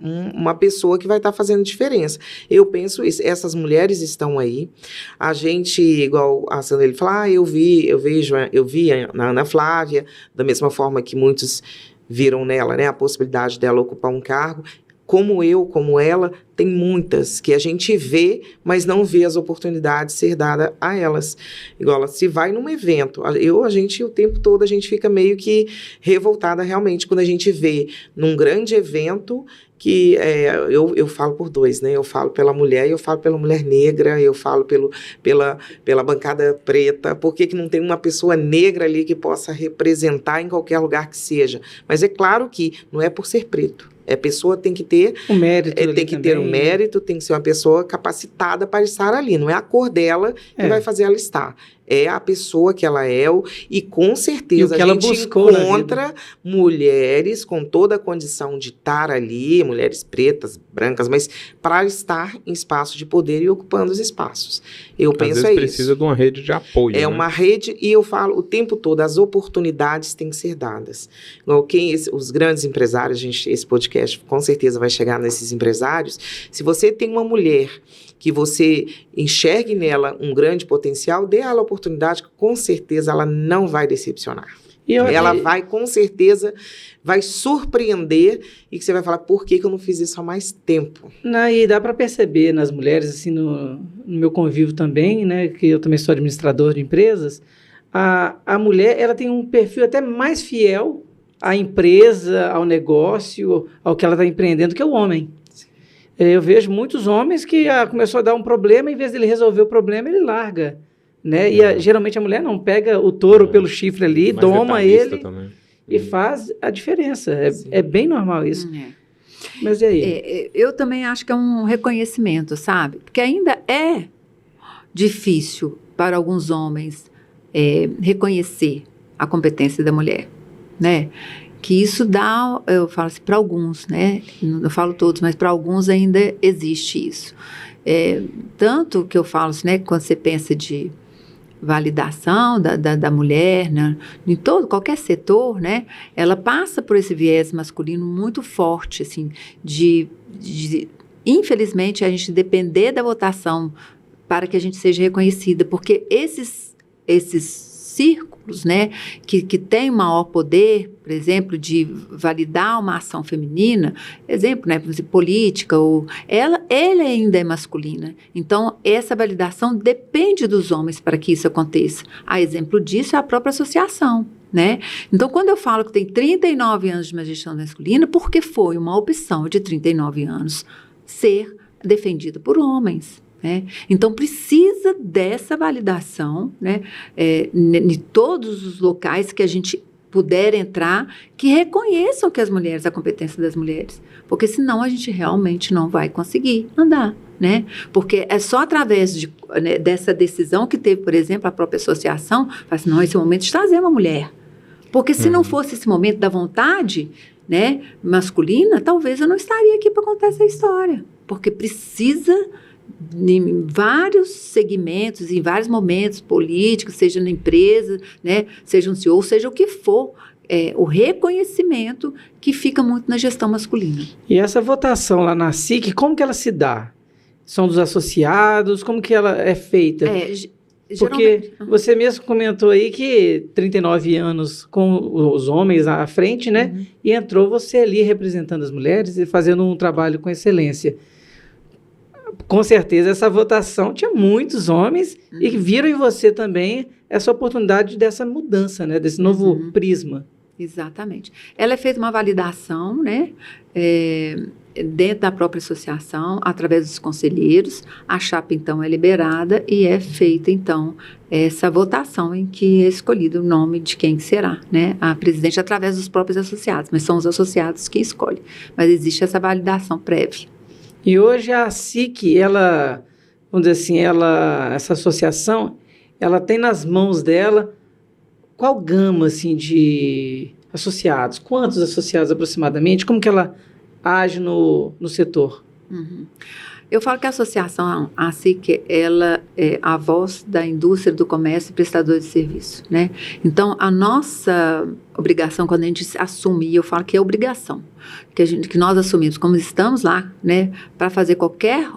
uma pessoa que vai estar fazendo diferença. Eu penso isso, essas mulheres estão aí. A gente, igual a Sandra, ele fala, eu vi na Ana Flávia, da mesma forma que muitos viram nela, né? A possibilidade dela ocupar um cargo. Como ela, tem muitas que a gente vê, mas não vê as oportunidades ser dadas a elas. Igual, se vai num evento, o tempo todo, a gente fica meio que revoltada realmente quando a gente vê num grande evento que eu falo por dois, né? Eu falo pela mulher e eu falo pela mulher negra, eu falo pela bancada preta. Por que não tem uma pessoa negra ali que possa representar em qualquer lugar que seja? Mas é claro que não é por ser preto. A pessoa tem que ter o mérito, tem que ter um mérito, tem que ser uma pessoa capacitada para estar ali. Não é a cor dela que vai fazer ela estar. É a pessoa que ela é e com certeza a gente encontra mulheres com toda a condição de estar ali, mulheres pretas, brancas, mas para estar em espaço de poder e ocupando os espaços. Eu penso isso. Precisa de uma rede de apoio. É uma rede, e eu falo o tempo todo, as oportunidades têm que ser dadas. Os grandes empresários, esse podcast com certeza vai chegar nesses empresários. Se você tem uma mulher que você enxergue nela um grande potencial, dê ela a oportunidade, que com certeza ela não vai decepcionar. Ela vai, com certeza, vai surpreender e que você vai falar, por que eu não fiz isso há mais tempo? E dá para perceber nas mulheres, assim, no meu convívio também, né, que eu também sou administrador de empresas, a mulher, ela tem um perfil até mais fiel à empresa, ao negócio, ao que ela está empreendendo, que o homem. Eu vejo muitos homens que começou a dar um problema, em vez dele resolver o problema, ele larga, né? E geralmente a mulher não pega o touro pelo chifre ali, doma ele e faz a diferença. É bem normal isso. Mas e aí? Eu também acho que é um reconhecimento, sabe? Porque ainda é difícil para alguns homens reconhecer a competência da mulher, né? Que isso dá, eu falo assim, para alguns, né? Não falo todos, mas para alguns ainda existe isso. Tanto que eu falo assim, né? Quando você pensa de validação da mulher, né? Em qualquer setor, né? Ela passa por esse viés masculino muito forte, assim, infelizmente, a gente depender da votação para que a gente seja reconhecida, porque esses círculos, né, que têm maior poder, por exemplo, de validar uma ação feminina, exemplo, né, política, ela ainda é masculina. Então, essa validação depende dos homens para que isso aconteça. A exemplo disso é a própria associação, né? Então, quando eu falo que tem 39 anos de uma gestão masculina, porque foi uma opção de 39 anos ser defendida por homens. Né? Então, precisa dessa validação, né? Em todos os locais que a gente puder entrar, que reconheçam a competência das mulheres, porque senão a gente realmente não vai conseguir andar, né? Porque é só através dessa decisão que teve, por exemplo, a própria associação, fala assim, não, esse é o momento de trazer uma mulher, porque se não fosse esse momento da vontade, né, masculina, talvez eu não estaria aqui para contar essa história, porque precisa em vários segmentos, em vários momentos políticos, seja na empresa, né, seja um CEO, seja o que for, o reconhecimento que fica muito na gestão masculina. E essa votação lá na SIC, como que ela se dá? São dos associados? Como que ela é feita? Porque você mesmo comentou aí que 39 anos com os homens à frente, né? Uhum. E entrou você ali representando as mulheres e fazendo um trabalho com excelência. com certeza essa votação tinha muitos homens e viram em você também essa oportunidade dessa mudança, né? Desse novo prisma. Exatamente. Ela é feita uma validação, né? Dentro da própria associação, através dos conselheiros, a chapa, então, é liberada e é feita, então, essa votação em que é escolhido o nome de quem será, né? A presidente, através dos próprios associados, mas são os associados que escolhem. Mas existe essa validação prévia. E hoje a SIC, ela, vamos dizer assim, essa associação, ela tem nas mãos dela qual gama, assim, de associados? Quantos associados aproximadamente? Como que ela age no setor? Eu falo que a associação, a SIC, ela é a voz da indústria, do comércio e prestadores de serviço, né? Então, a nossa obrigação, quando a gente assume, e eu falo que é obrigação, que nós assumimos, como estamos lá, né, para fazer qualquer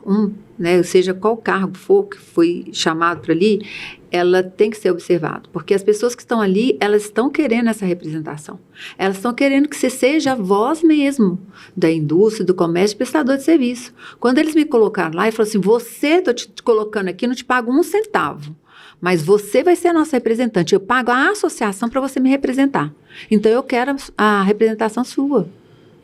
né, seja qual cargo for que foi chamado para ali, ela tem que ser observada, porque as pessoas que estão ali, elas estão querendo essa representação, elas estão querendo que você seja a voz mesmo da indústria, do comércio, prestador de serviço. Quando eles me colocaram lá e falaram assim, você, estou te colocando aqui, não te pago 1 centavo, mas você vai ser a nossa representante, eu pago a associação para você me representar, então eu quero a representação sua.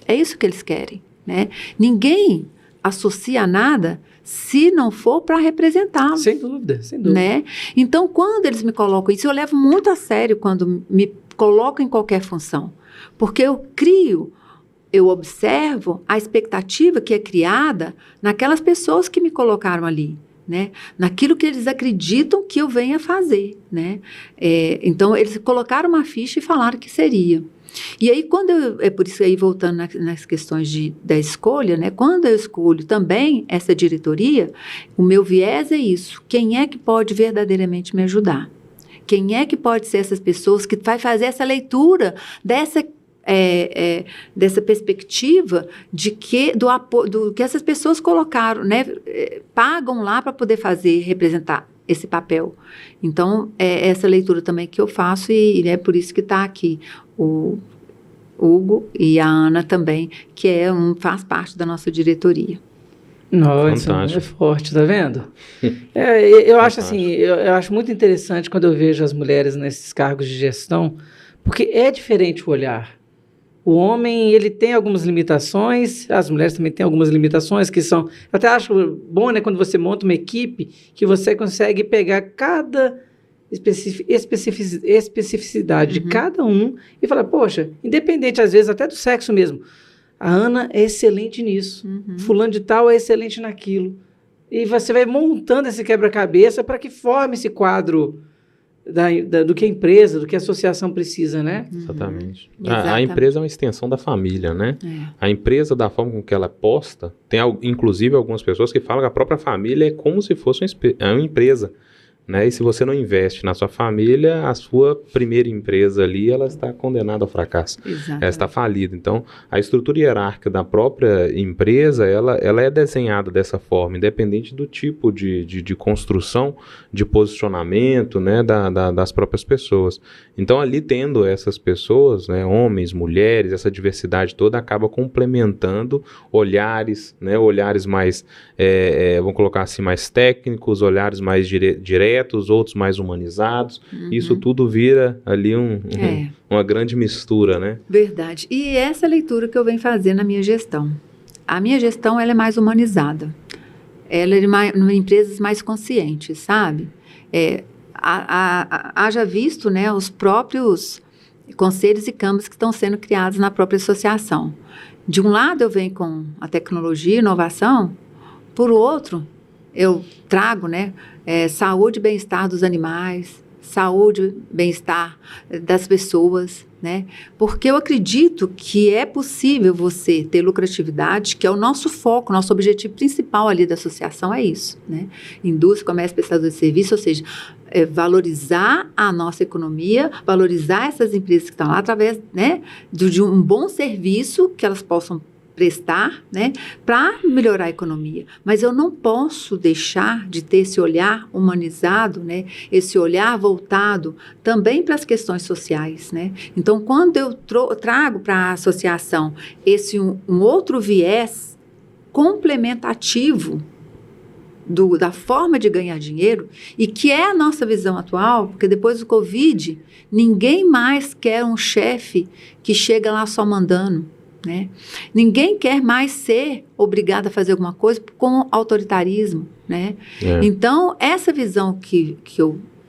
É isso que eles querem, né? Ninguém associa nada se não for para representá-lo. Sem dúvida, sem dúvida. Né? Então, quando eles me colocam isso, eu levo muito a sério quando me colocam em qualquer função. Porque eu observo a expectativa que é criada naquelas pessoas que me colocaram ali, né? Naquilo que eles acreditam que eu venha fazer, né? Então, eles colocaram uma ficha e falaram que seria. E aí, é por isso aí, voltando nas questões da escolha, né? Quando eu escolho também essa diretoria, o meu viés é isso. Quem é que pode verdadeiramente me ajudar? Quem é que pode ser essas pessoas que vai fazer essa leitura dessa perspectiva do que essas pessoas colocaram, né? Pagam lá para poder representar esse papel. Então, é essa leitura também que eu faço e é por isso que está aqui o Hugo e a Ana também, que faz parte da nossa diretoria. Nossa, é forte, tá vendo? Eu acho assim, eu acho muito interessante quando eu vejo as mulheres nesses cargos de gestão, porque é diferente o olhar. O homem, ele tem algumas limitações, as mulheres também têm algumas limitações que são... Eu até acho bom, né, quando você monta uma equipe, que você consegue pegar cada especificidade de cada um e falar, poxa, independente às vezes até do sexo mesmo, a Ana é excelente nisso, fulano de tal é excelente naquilo. E você vai montando esse quebra-cabeça para que forme esse quadro do que a empresa, do que a associação precisa, né? Exatamente. A empresa é uma extensão da família, né? A empresa, da forma com que ela é posta, tem inclusive algumas pessoas que falam que a própria família é como se fosse uma empresa, né? E se você não investe na sua família, a sua primeira empresa ali, ela está condenada ao fracasso. Exatamente. Ela está falida. Então, a estrutura hierárquica da própria empresa, ela é desenhada dessa forma, independente do tipo de construção, de posicionamento, né, das próprias pessoas. Então, ali tendo essas pessoas, né, homens, mulheres, essa diversidade toda, acaba complementando olhares, né, olhares mais, vamos colocar assim, mais técnicos, olhares mais diretos, outros mais humanizados. Isso tudo vira ali uma grande mistura, né? Verdade. E essa leitura que eu venho fazendo na minha gestão. A minha gestão, ela é mais humanizada. Ela é em empresas mais conscientes, sabe? Haja visto, né, os próprios conselhos e câmaras que estão sendo criados na própria associação. De um lado, eu venho com a tecnologia e inovação, por outro, eu trago, né, saúde e bem-estar dos animais, saúde e bem-estar das pessoas, né? Porque eu acredito que é possível você ter lucratividade, que é o nosso foco, nosso objetivo principal ali da associação é isso, né? Indústria, comércio, prestador de serviço, ou seja, valorizar a nossa economia, valorizar essas empresas que estão lá através, né, de um bom serviço que elas possam prestar, né, para melhorar a economia. Mas eu não posso deixar de ter esse olhar humanizado, né, esse olhar voltado também para as questões sociais, né? Então, quando eu trago para a associação esse um outro viés complementativo, da forma de ganhar dinheiro, e que é a nossa visão atual, porque depois do Covid, ninguém mais quer um chefe que chega lá só mandando, né? Ninguém quer mais ser obrigado a fazer alguma coisa com autoritarismo, né? Então, essa visão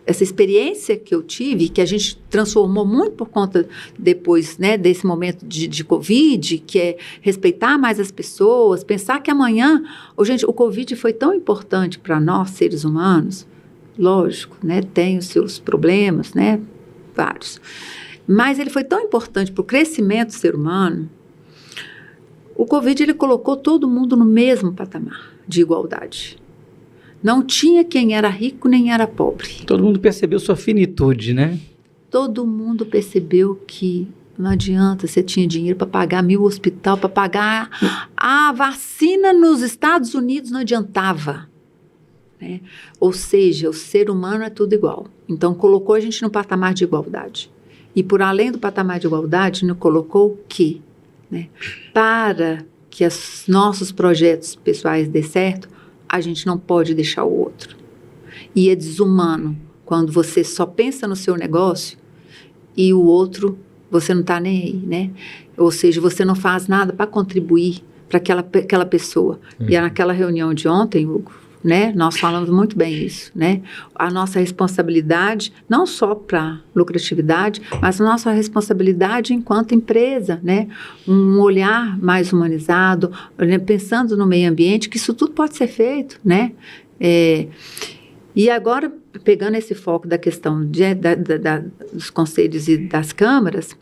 essa experiência que eu tive, que a gente transformou muito por conta depois, né, desse momento de Covid, que é respeitar mais as pessoas, pensar que amanhã... Gente, o Covid foi tão importante para nós, seres humanos, lógico, né, tem os seus problemas, né, vários, mas ele foi tão importante para o crescimento do ser humano. O Covid, ele colocou todo mundo no mesmo patamar de igualdade. Não tinha quem era rico nem era pobre. Todo mundo percebeu sua finitude, né? Todo mundo percebeu que não adianta, você tinha dinheiro para pagar 1.000 hospital, para pagar a vacina nos Estados Unidos, não adiantava, né? Ou seja, o ser humano é tudo igual. Então, colocou a gente no patamar de igualdade. E, por além do patamar de igualdade, nos colocou o quê? Né? Para que os nossos projetos pessoais dê certo, a gente não pode deixar o outro. E é desumano quando você só pensa no seu negócio e o outro, você não está nem aí, né? Ou seja, você não faz nada para contribuir para aquela pessoa. E naquela reunião de ontem, Hugo, né, nós falamos muito bem isso, né? A nossa responsabilidade, não só para lucratividade, mas a nossa responsabilidade enquanto empresa, né? Um olhar mais humanizado, pensando no meio ambiente, que isso tudo pode ser feito, né? E agora, pegando esse foco da questão dos conselhos e das câmaras,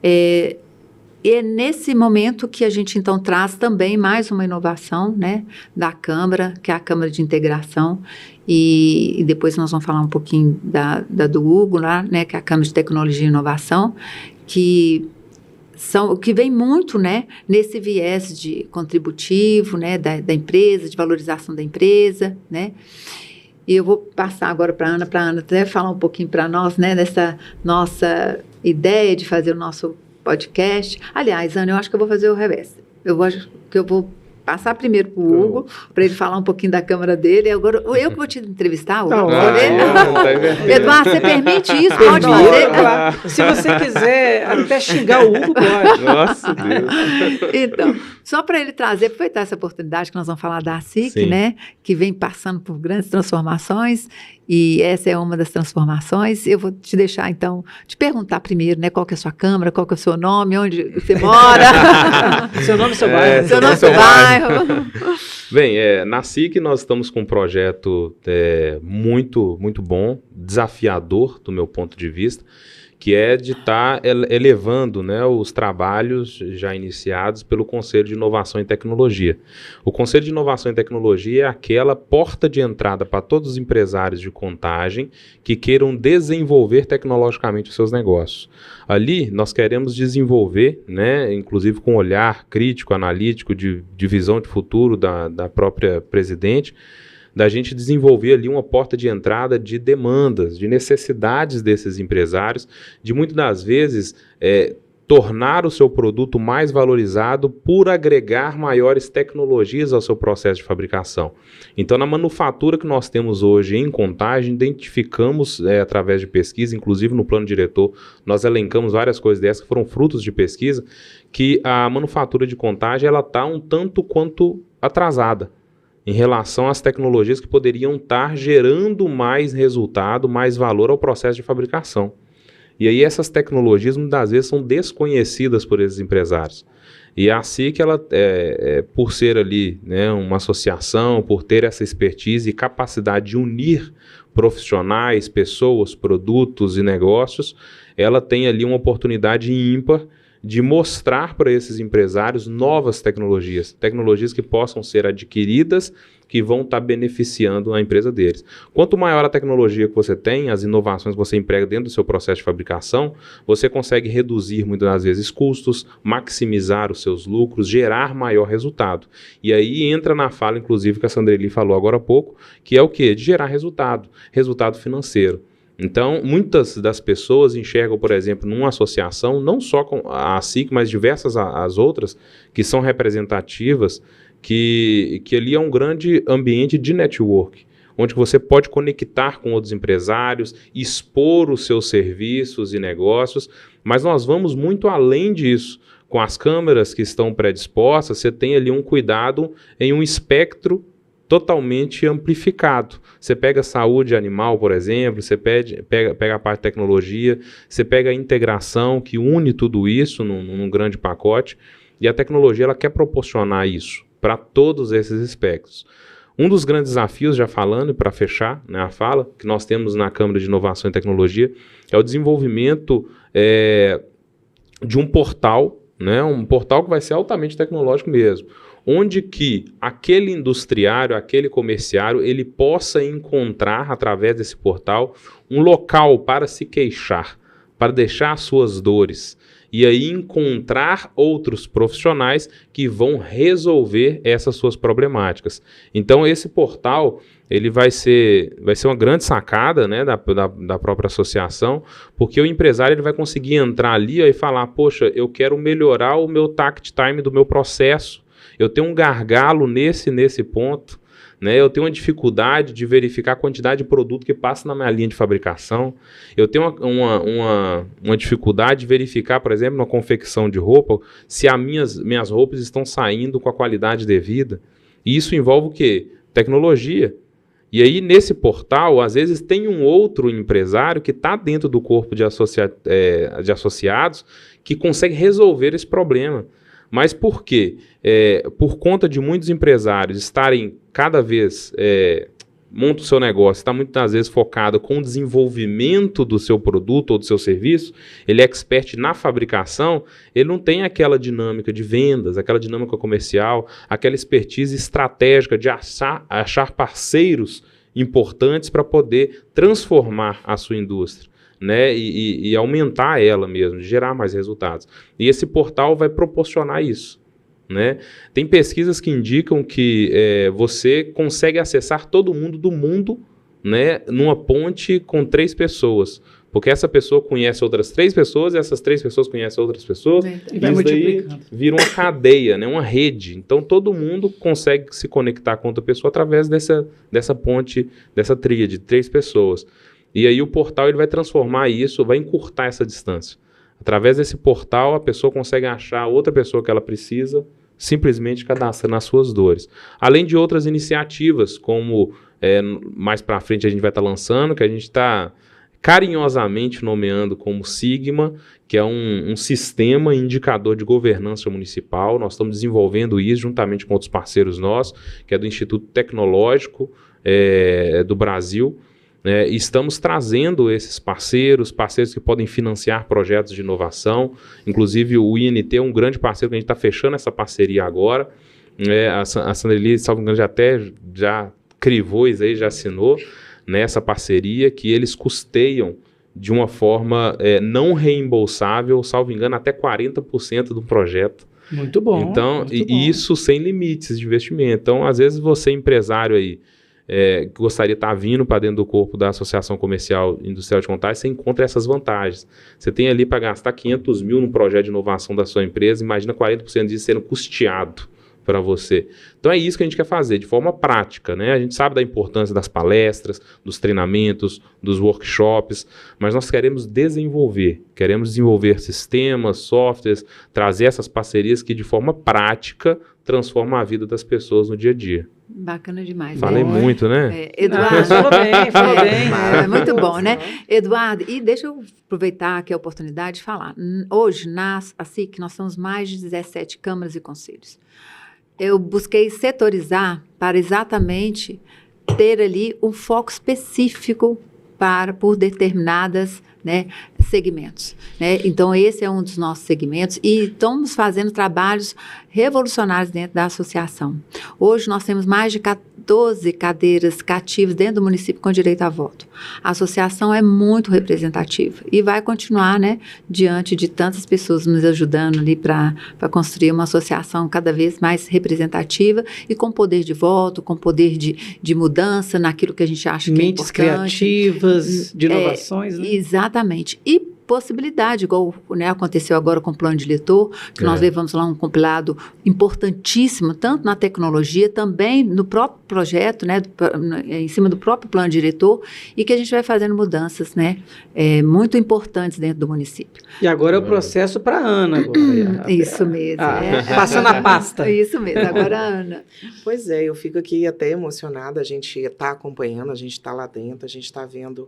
é nesse momento que a gente, então, traz também mais uma inovação, né, da Câmara, que é a Câmara de Integração, e depois nós vamos falar um pouquinho do Hugo, lá, né, que é a Câmara de Tecnologia e Inovação, que vem muito, né, nesse viés de contributivo, né, da empresa, de valorização da empresa, né. E eu vou passar agora para a Ana até falar um pouquinho para nós, né, dessa nossa ideia de fazer o nosso podcast. Aliás, Ana, eu acho que eu vou fazer o revés. Eu vou passar primeiro para o Hugo, para ele falar um pouquinho da câmara dele. Agora, eu que vou te entrevistar, Hugo. Eduardo, você permite isso? Pode fazer? Claro. Se você quiser até xingar o Hugo, pode. Nossa, Deus. Então, só para ele aproveitar essa oportunidade que nós vamos falar da ASIC, né, que vem passando por grandes transformações, e essa é uma das transformações. Eu vou te deixar, então, te perguntar primeiro, né, qual que é a sua câmara, qual que é o seu nome, onde você mora. Seu nome e seu bairro. Seu nome e seu bairro. Bem, na ASIC nós estamos com um projeto muito, muito bom, desafiador do meu ponto de vista, que é de estar elevando, né, os trabalhos já iniciados pelo Conselho de Inovação e Tecnologia. O Conselho de Inovação e Tecnologia é aquela porta de entrada para todos os empresários de Contagem que queiram desenvolver tecnologicamente os seus negócios. Ali nós queremos desenvolver, né, inclusive com olhar crítico, analítico, de visão de futuro da própria presidente, da gente desenvolver ali uma porta de entrada de demandas, de necessidades desses empresários, de muitas das vezes tornar o seu produto mais valorizado por agregar maiores tecnologias ao seu processo de fabricação. Então, na manufatura que nós temos hoje em Contagem, identificamos, através de pesquisa, inclusive no plano diretor, nós elencamos várias coisas dessas que foram frutos de pesquisa, que a manufatura de Contagem ela está um tanto quanto atrasada em relação às tecnologias que poderiam estar gerando mais resultado, mais valor ao processo de fabricação. E aí essas tecnologias, muitas vezes, são desconhecidas por esses empresários. E a ASIC, ela, por ser ali, né, uma associação, por ter essa expertise e capacidade de unir profissionais, pessoas, produtos e negócios, ela tem ali uma oportunidade ímpar de mostrar para esses empresários novas tecnologias que possam ser adquiridas, que vão estar beneficiando a empresa deles. Quanto maior a tecnologia que você tem, as inovações que você emprega dentro do seu processo de fabricação, você consegue reduzir muitas das vezes custos, maximizar os seus lucros, gerar maior resultado. E aí entra na fala, inclusive, que a Sandreli falou agora há pouco, que é o quê? De gerar resultado financeiro. Então, muitas das pessoas enxergam, por exemplo, numa associação, não só com a ASIC, mas diversas as outras, que são representativas, que ali é um grande ambiente de network, onde você pode conectar com outros empresários, expor os seus serviços e negócios, mas nós vamos muito além disso. Com as câmeras que estão predispostas, você tem ali um cuidado em um espectro totalmente amplificado. Você pega a saúde animal, por exemplo, você pega a parte de tecnologia, você pega a integração que une tudo isso num grande pacote, e a tecnologia ela quer proporcionar isso para todos esses espectros. Um dos grandes desafios, já falando, e para fechar, né, a fala, que nós temos na Câmara de Inovação e Tecnologia, é o desenvolvimento de um portal, né, um portal que vai ser altamente tecnológico mesmo, onde que aquele industriário, aquele comerciário, ele possa encontrar, através desse portal, um local para se queixar, para deixar as suas dores, e aí encontrar outros profissionais que vão resolver essas suas problemáticas. Então, esse portal, ele vai ser uma grande sacada, né, da própria associação, porque o empresário ele vai conseguir entrar ali e falar, poxa, eu quero melhorar o meu tact time do meu processo, eu tenho um gargalo nesse ponto, né? Eu tenho uma dificuldade de verificar a quantidade de produto que passa na minha linha de fabricação, eu tenho uma dificuldade de verificar, por exemplo, na confecção de roupa, se as minhas roupas estão saindo com a qualidade devida. E isso envolve o quê? Tecnologia. E aí, nesse portal, às vezes tem um outro empresário que está dentro do corpo de associados que consegue resolver esse problema. Mas por quê? Por conta de muitos empresários estarem cada vez, monta o seu negócio, está muitas vezes focado com o desenvolvimento do seu produto ou do seu serviço, ele é expert na fabricação, ele não tem aquela dinâmica de vendas, aquela dinâmica comercial, aquela expertise estratégica de achar parceiros importantes para poder transformar a sua indústria. Né, e aumentar ela mesmo, gerar mais resultados. E esse portal vai proporcionar isso. Né? Tem pesquisas que indicam que você consegue acessar todo mundo do mundo, né, numa ponte com 3 pessoas. Porque essa pessoa conhece outras 3 pessoas, e essas 3 pessoas conhecem outras pessoas, e isso daí vira uma cadeia, né, uma rede. Então todo mundo consegue se conectar com outra pessoa através dessa ponte, dessa tríade de 3 pessoas. E aí o portal ele vai transformar isso, vai encurtar essa distância. Através desse portal, a pessoa consegue achar outra pessoa que ela precisa, simplesmente cadastrando as suas dores. Além de outras iniciativas, como mais para frente a gente vai estar lançando, que a gente está carinhosamente nomeando como Sigma, que é um sistema indicador de governança municipal. Nós estamos desenvolvendo isso juntamente com outros parceiros nossos, que é do Instituto Tecnológico do Brasil. Estamos trazendo esses parceiros que podem financiar projetos de inovação. Inclusive o INT é um grande parceiro que a gente está fechando essa parceria agora. A Sandreli, salvo engano, já crivou isso aí, já assinou nessa parceria, que eles custeiam de uma forma não reembolsável, salvo engano, até 40% do projeto. Muito bom. Então, isso sem limites de investimento. Então, às vezes você empresário aí, que gostaria de estar vindo para dentro do corpo da Associação Comercial e Industrial de Contagem, você encontra essas vantagens. Você tem ali para gastar 500 mil num projeto de inovação da sua empresa, imagina 40% disso sendo custeado para você. Então é isso que a gente quer fazer de forma prática, né? A gente sabe da importância das palestras, dos treinamentos, dos workshops, mas nós queremos desenvolver sistemas, softwares, trazer essas parcerias que de forma prática transformam a vida das pessoas no dia a dia. Bacana demais. Falei muito, né? Eduardo. Falou bem. É muito bom, né? Eduardo, e deixa eu aproveitar aqui a oportunidade de falar. Hoje, na ASIC, nós somos mais de 17 câmaras e conselhos. Eu busquei setorizar para exatamente ter ali um foco específico por determinadas, né, segmentos. Né? Então, esse é um dos nossos segmentos e estamos fazendo trabalhos revolucionários dentro da associação. Hoje, nós temos mais de 14 cadeiras cativas dentro do município com direito a voto. A associação é muito representativa e vai continuar, né, diante de tantas pessoas nos ajudando ali para construir uma associação cada vez mais representativa e com poder de voto, com poder de mudança naquilo que a gente acha que é importante. Mentes criativas, de inovações. Né? Exatamente. E possibilidade, igual, né, aconteceu agora com o plano diretor, que nós levamos lá um compilado importantíssimo, tanto na tecnologia, também no próprio projeto, né, em cima do próprio plano diretor, e que a gente vai fazendo mudanças, né, muito importantes dentro do município. E agora é o processo para a Ana. Agora, Isso mesmo. Passando a pasta. Isso mesmo, agora a Ana. Pois é, eu fico aqui até emocionada, a gente está acompanhando, a gente está lá dentro, a gente está vendo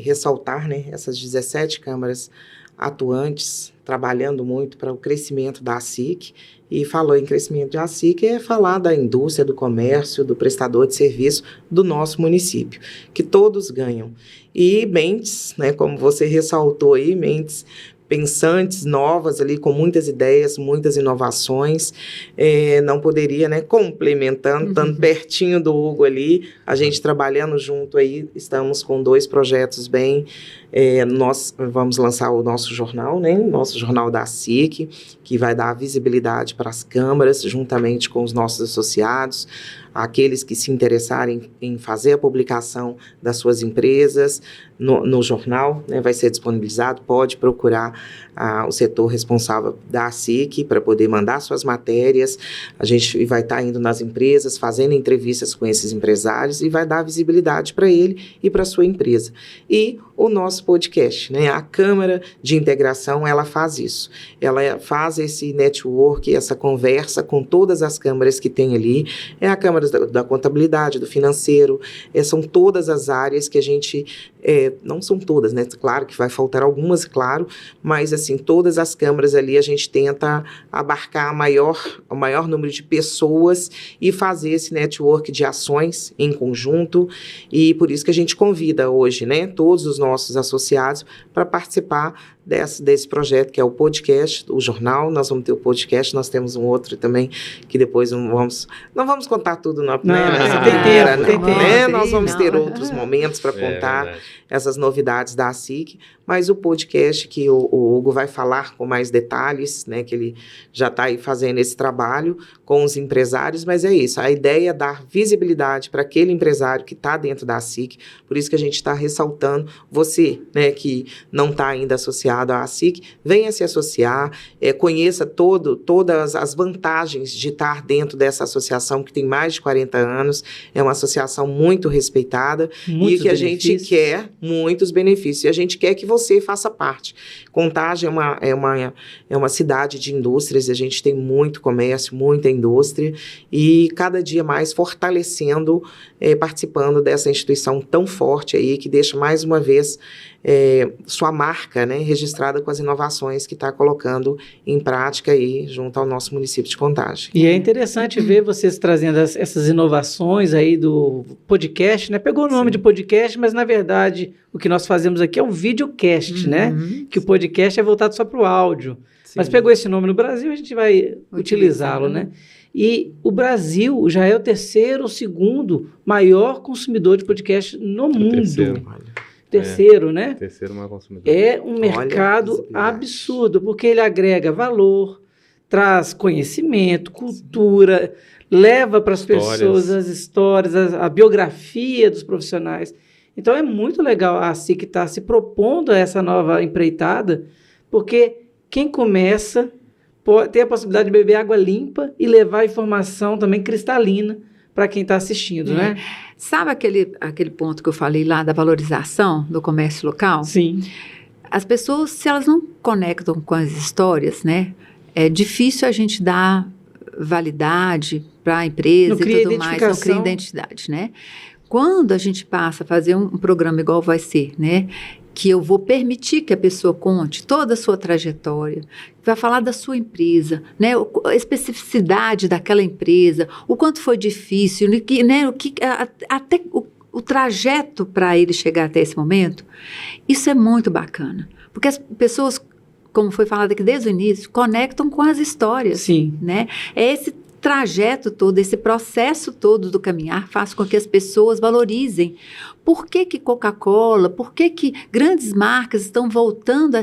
ressaltar, né, essas 17 câmaras atuantes, trabalhando muito para o crescimento da ASIC, e falou em crescimento de ASIC é falar da indústria, do comércio, do prestador de serviço do nosso município, que todos ganham. E mentes, né, como você ressaltou aí, mentes pensantes, novas ali, com muitas ideias, muitas inovações, não poderia, né, complementando, estando pertinho do Hugo ali, a gente trabalhando junto aí, estamos com 2 projetos bem, nós vamos lançar o nosso jornal, né, o nosso jornal da ASIC, que vai dar visibilidade para as câmaras, juntamente com os nossos associados, aqueles que se interessarem em fazer a publicação das suas empresas no jornal, né, vai ser disponibilizado, pode procurar o setor responsável da ASIC para poder mandar suas matérias, a gente vai estar indo nas empresas, fazendo entrevistas com esses empresários e vai dar visibilidade para ele e para a sua empresa. E o nosso podcast, né, a Câmara de Integração, ela faz isso, ela faz esse network, essa conversa com todas as câmaras que tem ali, a Câmara da Contabilidade, do Financeiro, são todas as áreas que a gente, não são todas, né, claro que vai faltar algumas, claro, mas assim, todas as câmaras ali a gente tenta abarcar o maior número de pessoas e fazer esse network de ações em conjunto, e por isso que a gente convida hoje, né, todos os nossos associados para participar desse projeto, que é o podcast, o jornal. Nós vamos ter o podcast, nós temos um outro também, que depois não vamos contar tudo nessa primeira, né? Nós vamos ter outros momentos para contar essas novidades da ASIC, mas o podcast que o Hugo vai falar com mais detalhes, né, que ele já está aí fazendo esse trabalho com os empresários, mas é isso, a ideia é dar visibilidade para aquele empresário que está dentro da ASIC, por isso que a gente está ressaltando, você, né, que não está ainda associado à ASIC, venha se associar, conheça todas as vantagens de estar dentro dessa associação que tem mais de 40 anos, é uma associação muito respeitada, e que a gente quer muitos benefícios, e a gente quer que você faça parte. Contagem é uma cidade de indústrias, a gente tem muito comércio, muita indústria, e cada dia mais fortalecendo, participando dessa instituição tão forte aí, que deixa mais uma vez sua marca, né, registrada com as inovações que está colocando em prática aí junto ao nosso município de Contagem. E é interessante ver vocês trazendo essas inovações aí do podcast, né? Pegou o nome de podcast, mas na verdade o que nós fazemos aqui é um videocast, né? Que o podcast é voltado só para o áudio. Sim. Mas pegou esse nome no Brasil, a gente vai utilizá-lo, né? E o Brasil já é o terceiro ou segundo maior consumidor de podcast no mundo. Terceiro, né? Terceiro maior consumidor. É um mercado absurdo, porque ele agrega valor, traz conhecimento, cultura, leva para as pessoas as histórias, a biografia dos profissionais. Então é muito legal a ASIC estar se propondo a essa nova empreitada, porque quem começa tem a possibilidade de beber água limpa e levar informação também cristalina para quem está assistindo, né? Sabe aquele ponto que eu falei lá da valorização do comércio local? Sim. As pessoas, se elas não conectam com as histórias, né, é difícil a gente dar validade para a empresa e tudo mais, não cria identidade, né? Quando a gente passa a fazer um programa igual vai ser, né, que eu vou permitir que a pessoa conte toda a sua trajetória, vai falar da sua empresa, né, a especificidade daquela empresa, o quanto foi difícil, né, até o trajeto para ele chegar até esse momento, isso é muito bacana, porque as pessoas, como foi falado aqui desde o início, conectam com as histórias. Sim. Né? É esse trajeto todo, esse processo todo do caminhar faz com que as pessoas valorizem. Por que Coca-Cola, por que grandes marcas estão voltando a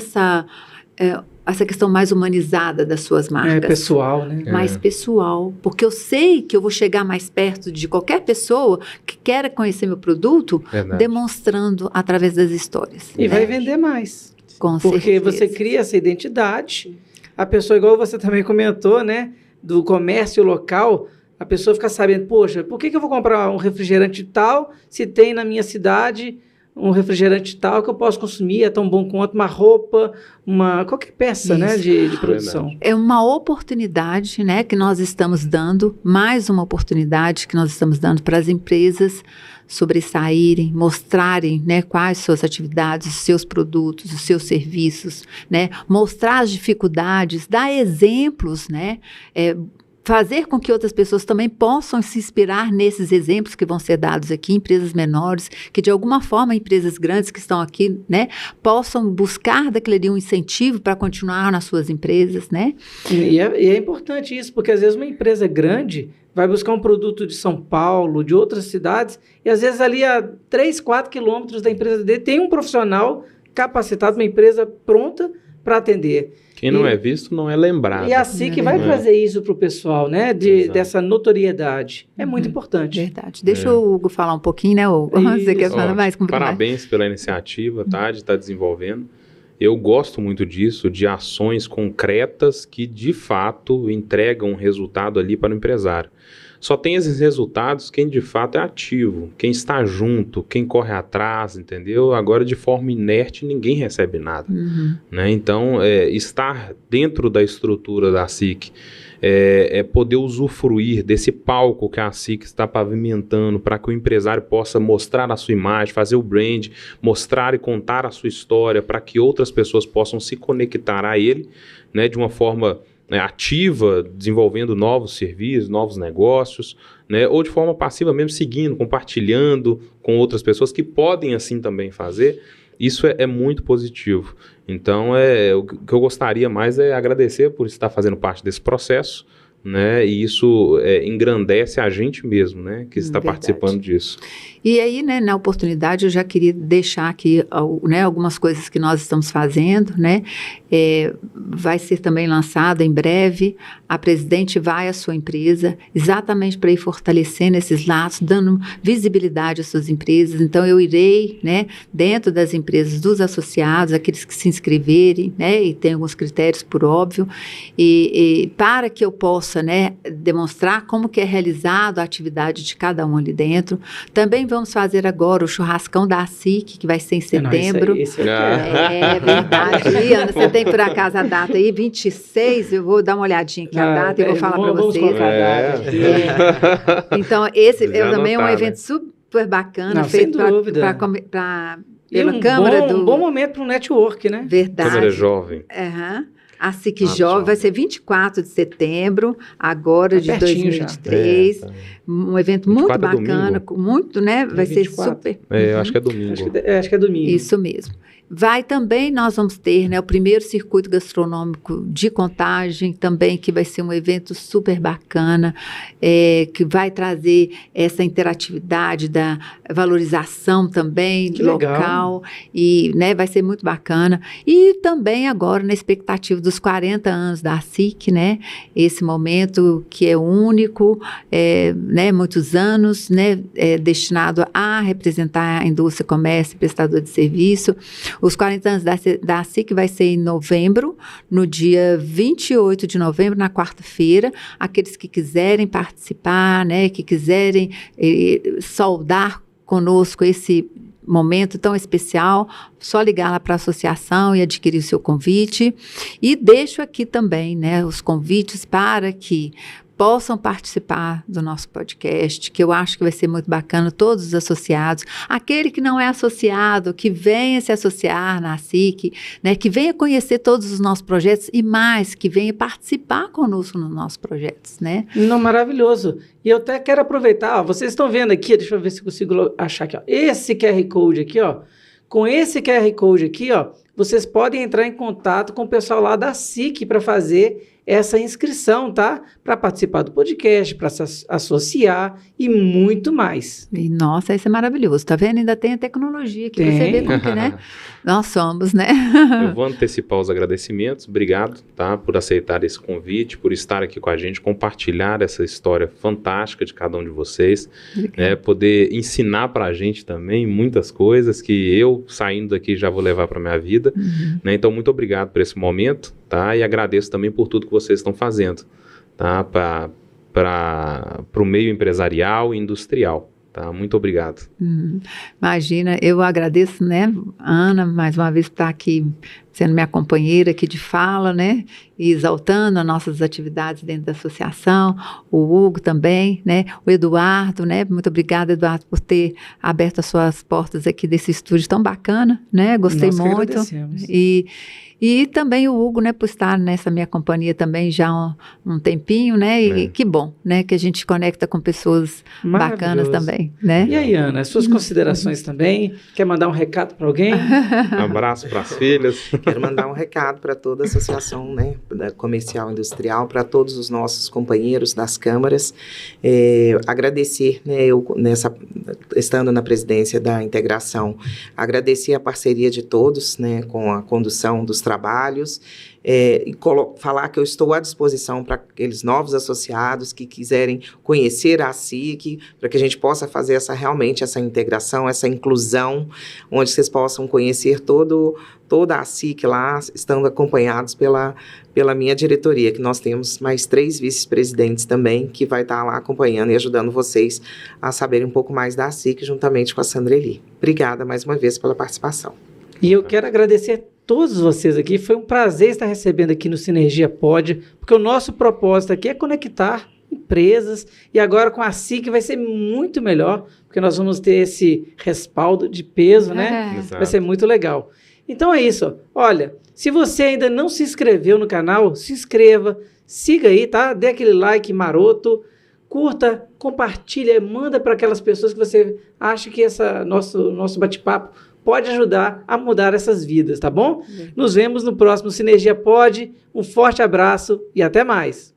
essa questão mais humanizada das suas marcas? Pessoal, né? Mais pessoal, porque eu sei que eu vou chegar mais perto de qualquer pessoa que queira conhecer meu produto, demonstrando através das histórias. E vai vender mais. Com Porque certeza. você cria essa identidade, a pessoa, igual você também comentou, né, do comércio local, a pessoa fica sabendo, poxa, por que eu vou comprar um refrigerante tal se tem na minha cidade um refrigerante tal que eu posso consumir, é tão bom quanto uma roupa, qualquer peça, né, Isso. de produção. É uma oportunidade, né, que nós estamos dando, mais uma oportunidade que nós estamos dando para as empresas sobressaírem, mostrarem, né, quais suas atividades, os seus produtos, os seus serviços, né, mostrar as dificuldades, dar exemplos, né, fazer com que outras pessoas também possam se inspirar nesses exemplos que vão ser dados aqui, empresas menores, que de alguma forma empresas grandes que estão aqui, né, possam buscar daquele ali um incentivo para continuar nas suas empresas, né? E é importante isso, porque às vezes uma empresa grande vai buscar um produto de São Paulo, de outras cidades, e às vezes ali a 3, 4 quilômetros da empresa dele tem um profissional capacitado, uma empresa pronta para atender. Quem não é visto não é lembrado. E a SIC vai trazer isso para o pessoal, né? Dessa notoriedade. É muito importante. Verdade. Deixa o Hugo falar um pouquinho, né, Hugo? Você quer falar mais? Parabéns pela iniciativa, tá? De estar desenvolvendo. Eu gosto muito disso, de ações concretas que, de fato, entregam um resultado ali para o empresário. Só tem esses resultados quem, de fato, é ativo, quem está junto, quem corre atrás, entendeu? Agora, de forma inerte, ninguém recebe nada. Né? Então, estar dentro da estrutura da SIC, poder usufruir desse palco que a SIC está pavimentando para que o empresário possa mostrar a sua imagem, fazer o brand, mostrar e contar a sua história para que outras pessoas possam se conectar a ele, né, de uma forma ativa, desenvolvendo novos serviços, novos negócios, né, ou de forma passiva mesmo, seguindo, compartilhando com outras pessoas que podem assim também fazer. Isso é muito positivo. Então, o que eu gostaria mais é agradecer por estar fazendo parte desse processo, né? E isso engrandece a gente mesmo, né? Que está participando disso. E aí, né, na oportunidade, eu já queria deixar aqui, né, algumas coisas que nós estamos fazendo, né? Vai ser também lançado em breve, a presidente vai à sua empresa, exatamente para ir fortalecendo esses laços, dando visibilidade às suas empresas. Então, eu irei, né, dentro das empresas dos associados, aqueles que se inscreverem, né, e tem alguns critérios, por óbvio, e para que eu possa, né, demonstrar como que é realizado a atividade de cada um ali dentro. Também vamos fazer agora o churrascão da SIC, que vai ser em setembro. É verdade. E, Ana, você tem por acaso a data aí? 26, eu vou dar uma olhadinha aqui a data e vou falar para você. Então, esse também é um evento super bacana, feito pela Câmara do... Um bom momento para um network, né? Verdade. Câmara Jovem. A SIC Jovem vai ser 24 de setembro, agora de 2023. Um evento muito bacana, muito, né? Vai ser super. Eu acho que é domingo. Acho que é domingo. Isso mesmo. Vai também, nós vamos ter, né, o primeiro circuito gastronômico de Contagem, também, que vai ser um evento super bacana, que vai trazer essa interatividade da valorização também local, e, né, vai ser muito bacana. E também agora, na expectativa dos 40 anos da SIC, né, esse momento que é único, né, muitos anos, né, destinado a representar a indústria, comércio e prestador de serviço. Os 40 anos da SIC vai ser em novembro, no dia 28 de novembro, na quarta-feira. Aqueles que quiserem participar, né, que quiserem saudar conosco esse momento tão especial, só ligar lá para a associação e adquirir o seu convite. E deixo aqui também, né, os convites para que possam participar do nosso podcast, que eu acho que vai ser muito bacana, todos os associados, aquele que não é associado, que venha se associar na SIC, né, que venha conhecer todos os nossos projetos e mais, que venha participar conosco nos nossos projetos, né? Não, maravilhoso. E eu até quero aproveitar, vocês estão vendo aqui, deixa eu ver se consigo achar aqui, ó, esse QR Code aqui, ó, com esse QR Code aqui, ó, vocês podem entrar em contato com o pessoal lá da SIC para fazer essa inscrição, tá? Para participar do podcast, para se associar e muito mais. E, nossa, isso é maravilhoso. Tá vendo? Ainda tem a tecnologia que você vê como que, né? Nós somos, né? Eu vou antecipar os agradecimentos. Obrigado, tá? Por aceitar esse convite, por estar aqui com a gente, compartilhar essa história fantástica de cada um de vocês, né? Poder ensinar para a gente também muitas coisas que eu, saindo daqui, já vou levar para minha vida, né? Então, muito obrigado por esse momento, tá? E agradeço também por tudo que vocês estão fazendo, tá? Para o meio empresarial e industrial. Tá, muito obrigado. Imagina, eu agradeço, né, Ana, mais uma vez por estar aqui sendo minha companheira aqui de fala, né, e exaltando as nossas atividades dentro da associação, o Hugo também, né, o Eduardo, né, muito obrigada, Eduardo, por ter aberto as suas portas aqui desse estúdio tão bacana, né, gostei Nós que muito. agradecemos. E também o Hugo, né, por estar nessa minha companhia também já há um tempinho, né, e que bom, né, que a gente conecta com pessoas bacanas também, né. E aí, Ana, as suas considerações também? Quer mandar um recado para alguém? Um abraço para as filhas. Quero mandar um recado para toda a associação, né, comercial e industrial, para todos os nossos companheiros das câmaras, agradecer, né, eu estando na presidência da integração, agradecer a parceria de todos, né, com a condução dos trabalhos, e falar que eu estou à disposição para aqueles novos associados que quiserem conhecer a SIC, para que a gente possa fazer realmente essa integração, essa inclusão, onde vocês possam conhecer toda a SIC lá, estando acompanhados pela minha diretoria, que nós temos mais 3 vice-presidentes também, que vai estar lá acompanhando e ajudando vocês a saberem um pouco mais da SIC, juntamente com a Sandra Eli. Obrigada mais uma vez pela participação. E eu quero agradecer todos vocês aqui, foi um prazer estar recebendo aqui no Sinergia Pod, porque o nosso propósito aqui é conectar empresas, e agora com a SIC vai ser muito melhor, porque nós vamos ter esse respaldo de peso, né? Exato. Vai ser muito legal. Então é isso, ó. Olha, se você ainda não se inscreveu no canal, se inscreva, siga aí, tá? Dê aquele like maroto, curta, compartilha, manda para aquelas pessoas que você acha que nosso bate-papo pode ajudar a mudar essas vidas, tá bom? Nos vemos no próximo Sinergia Pod. Um forte abraço e até mais.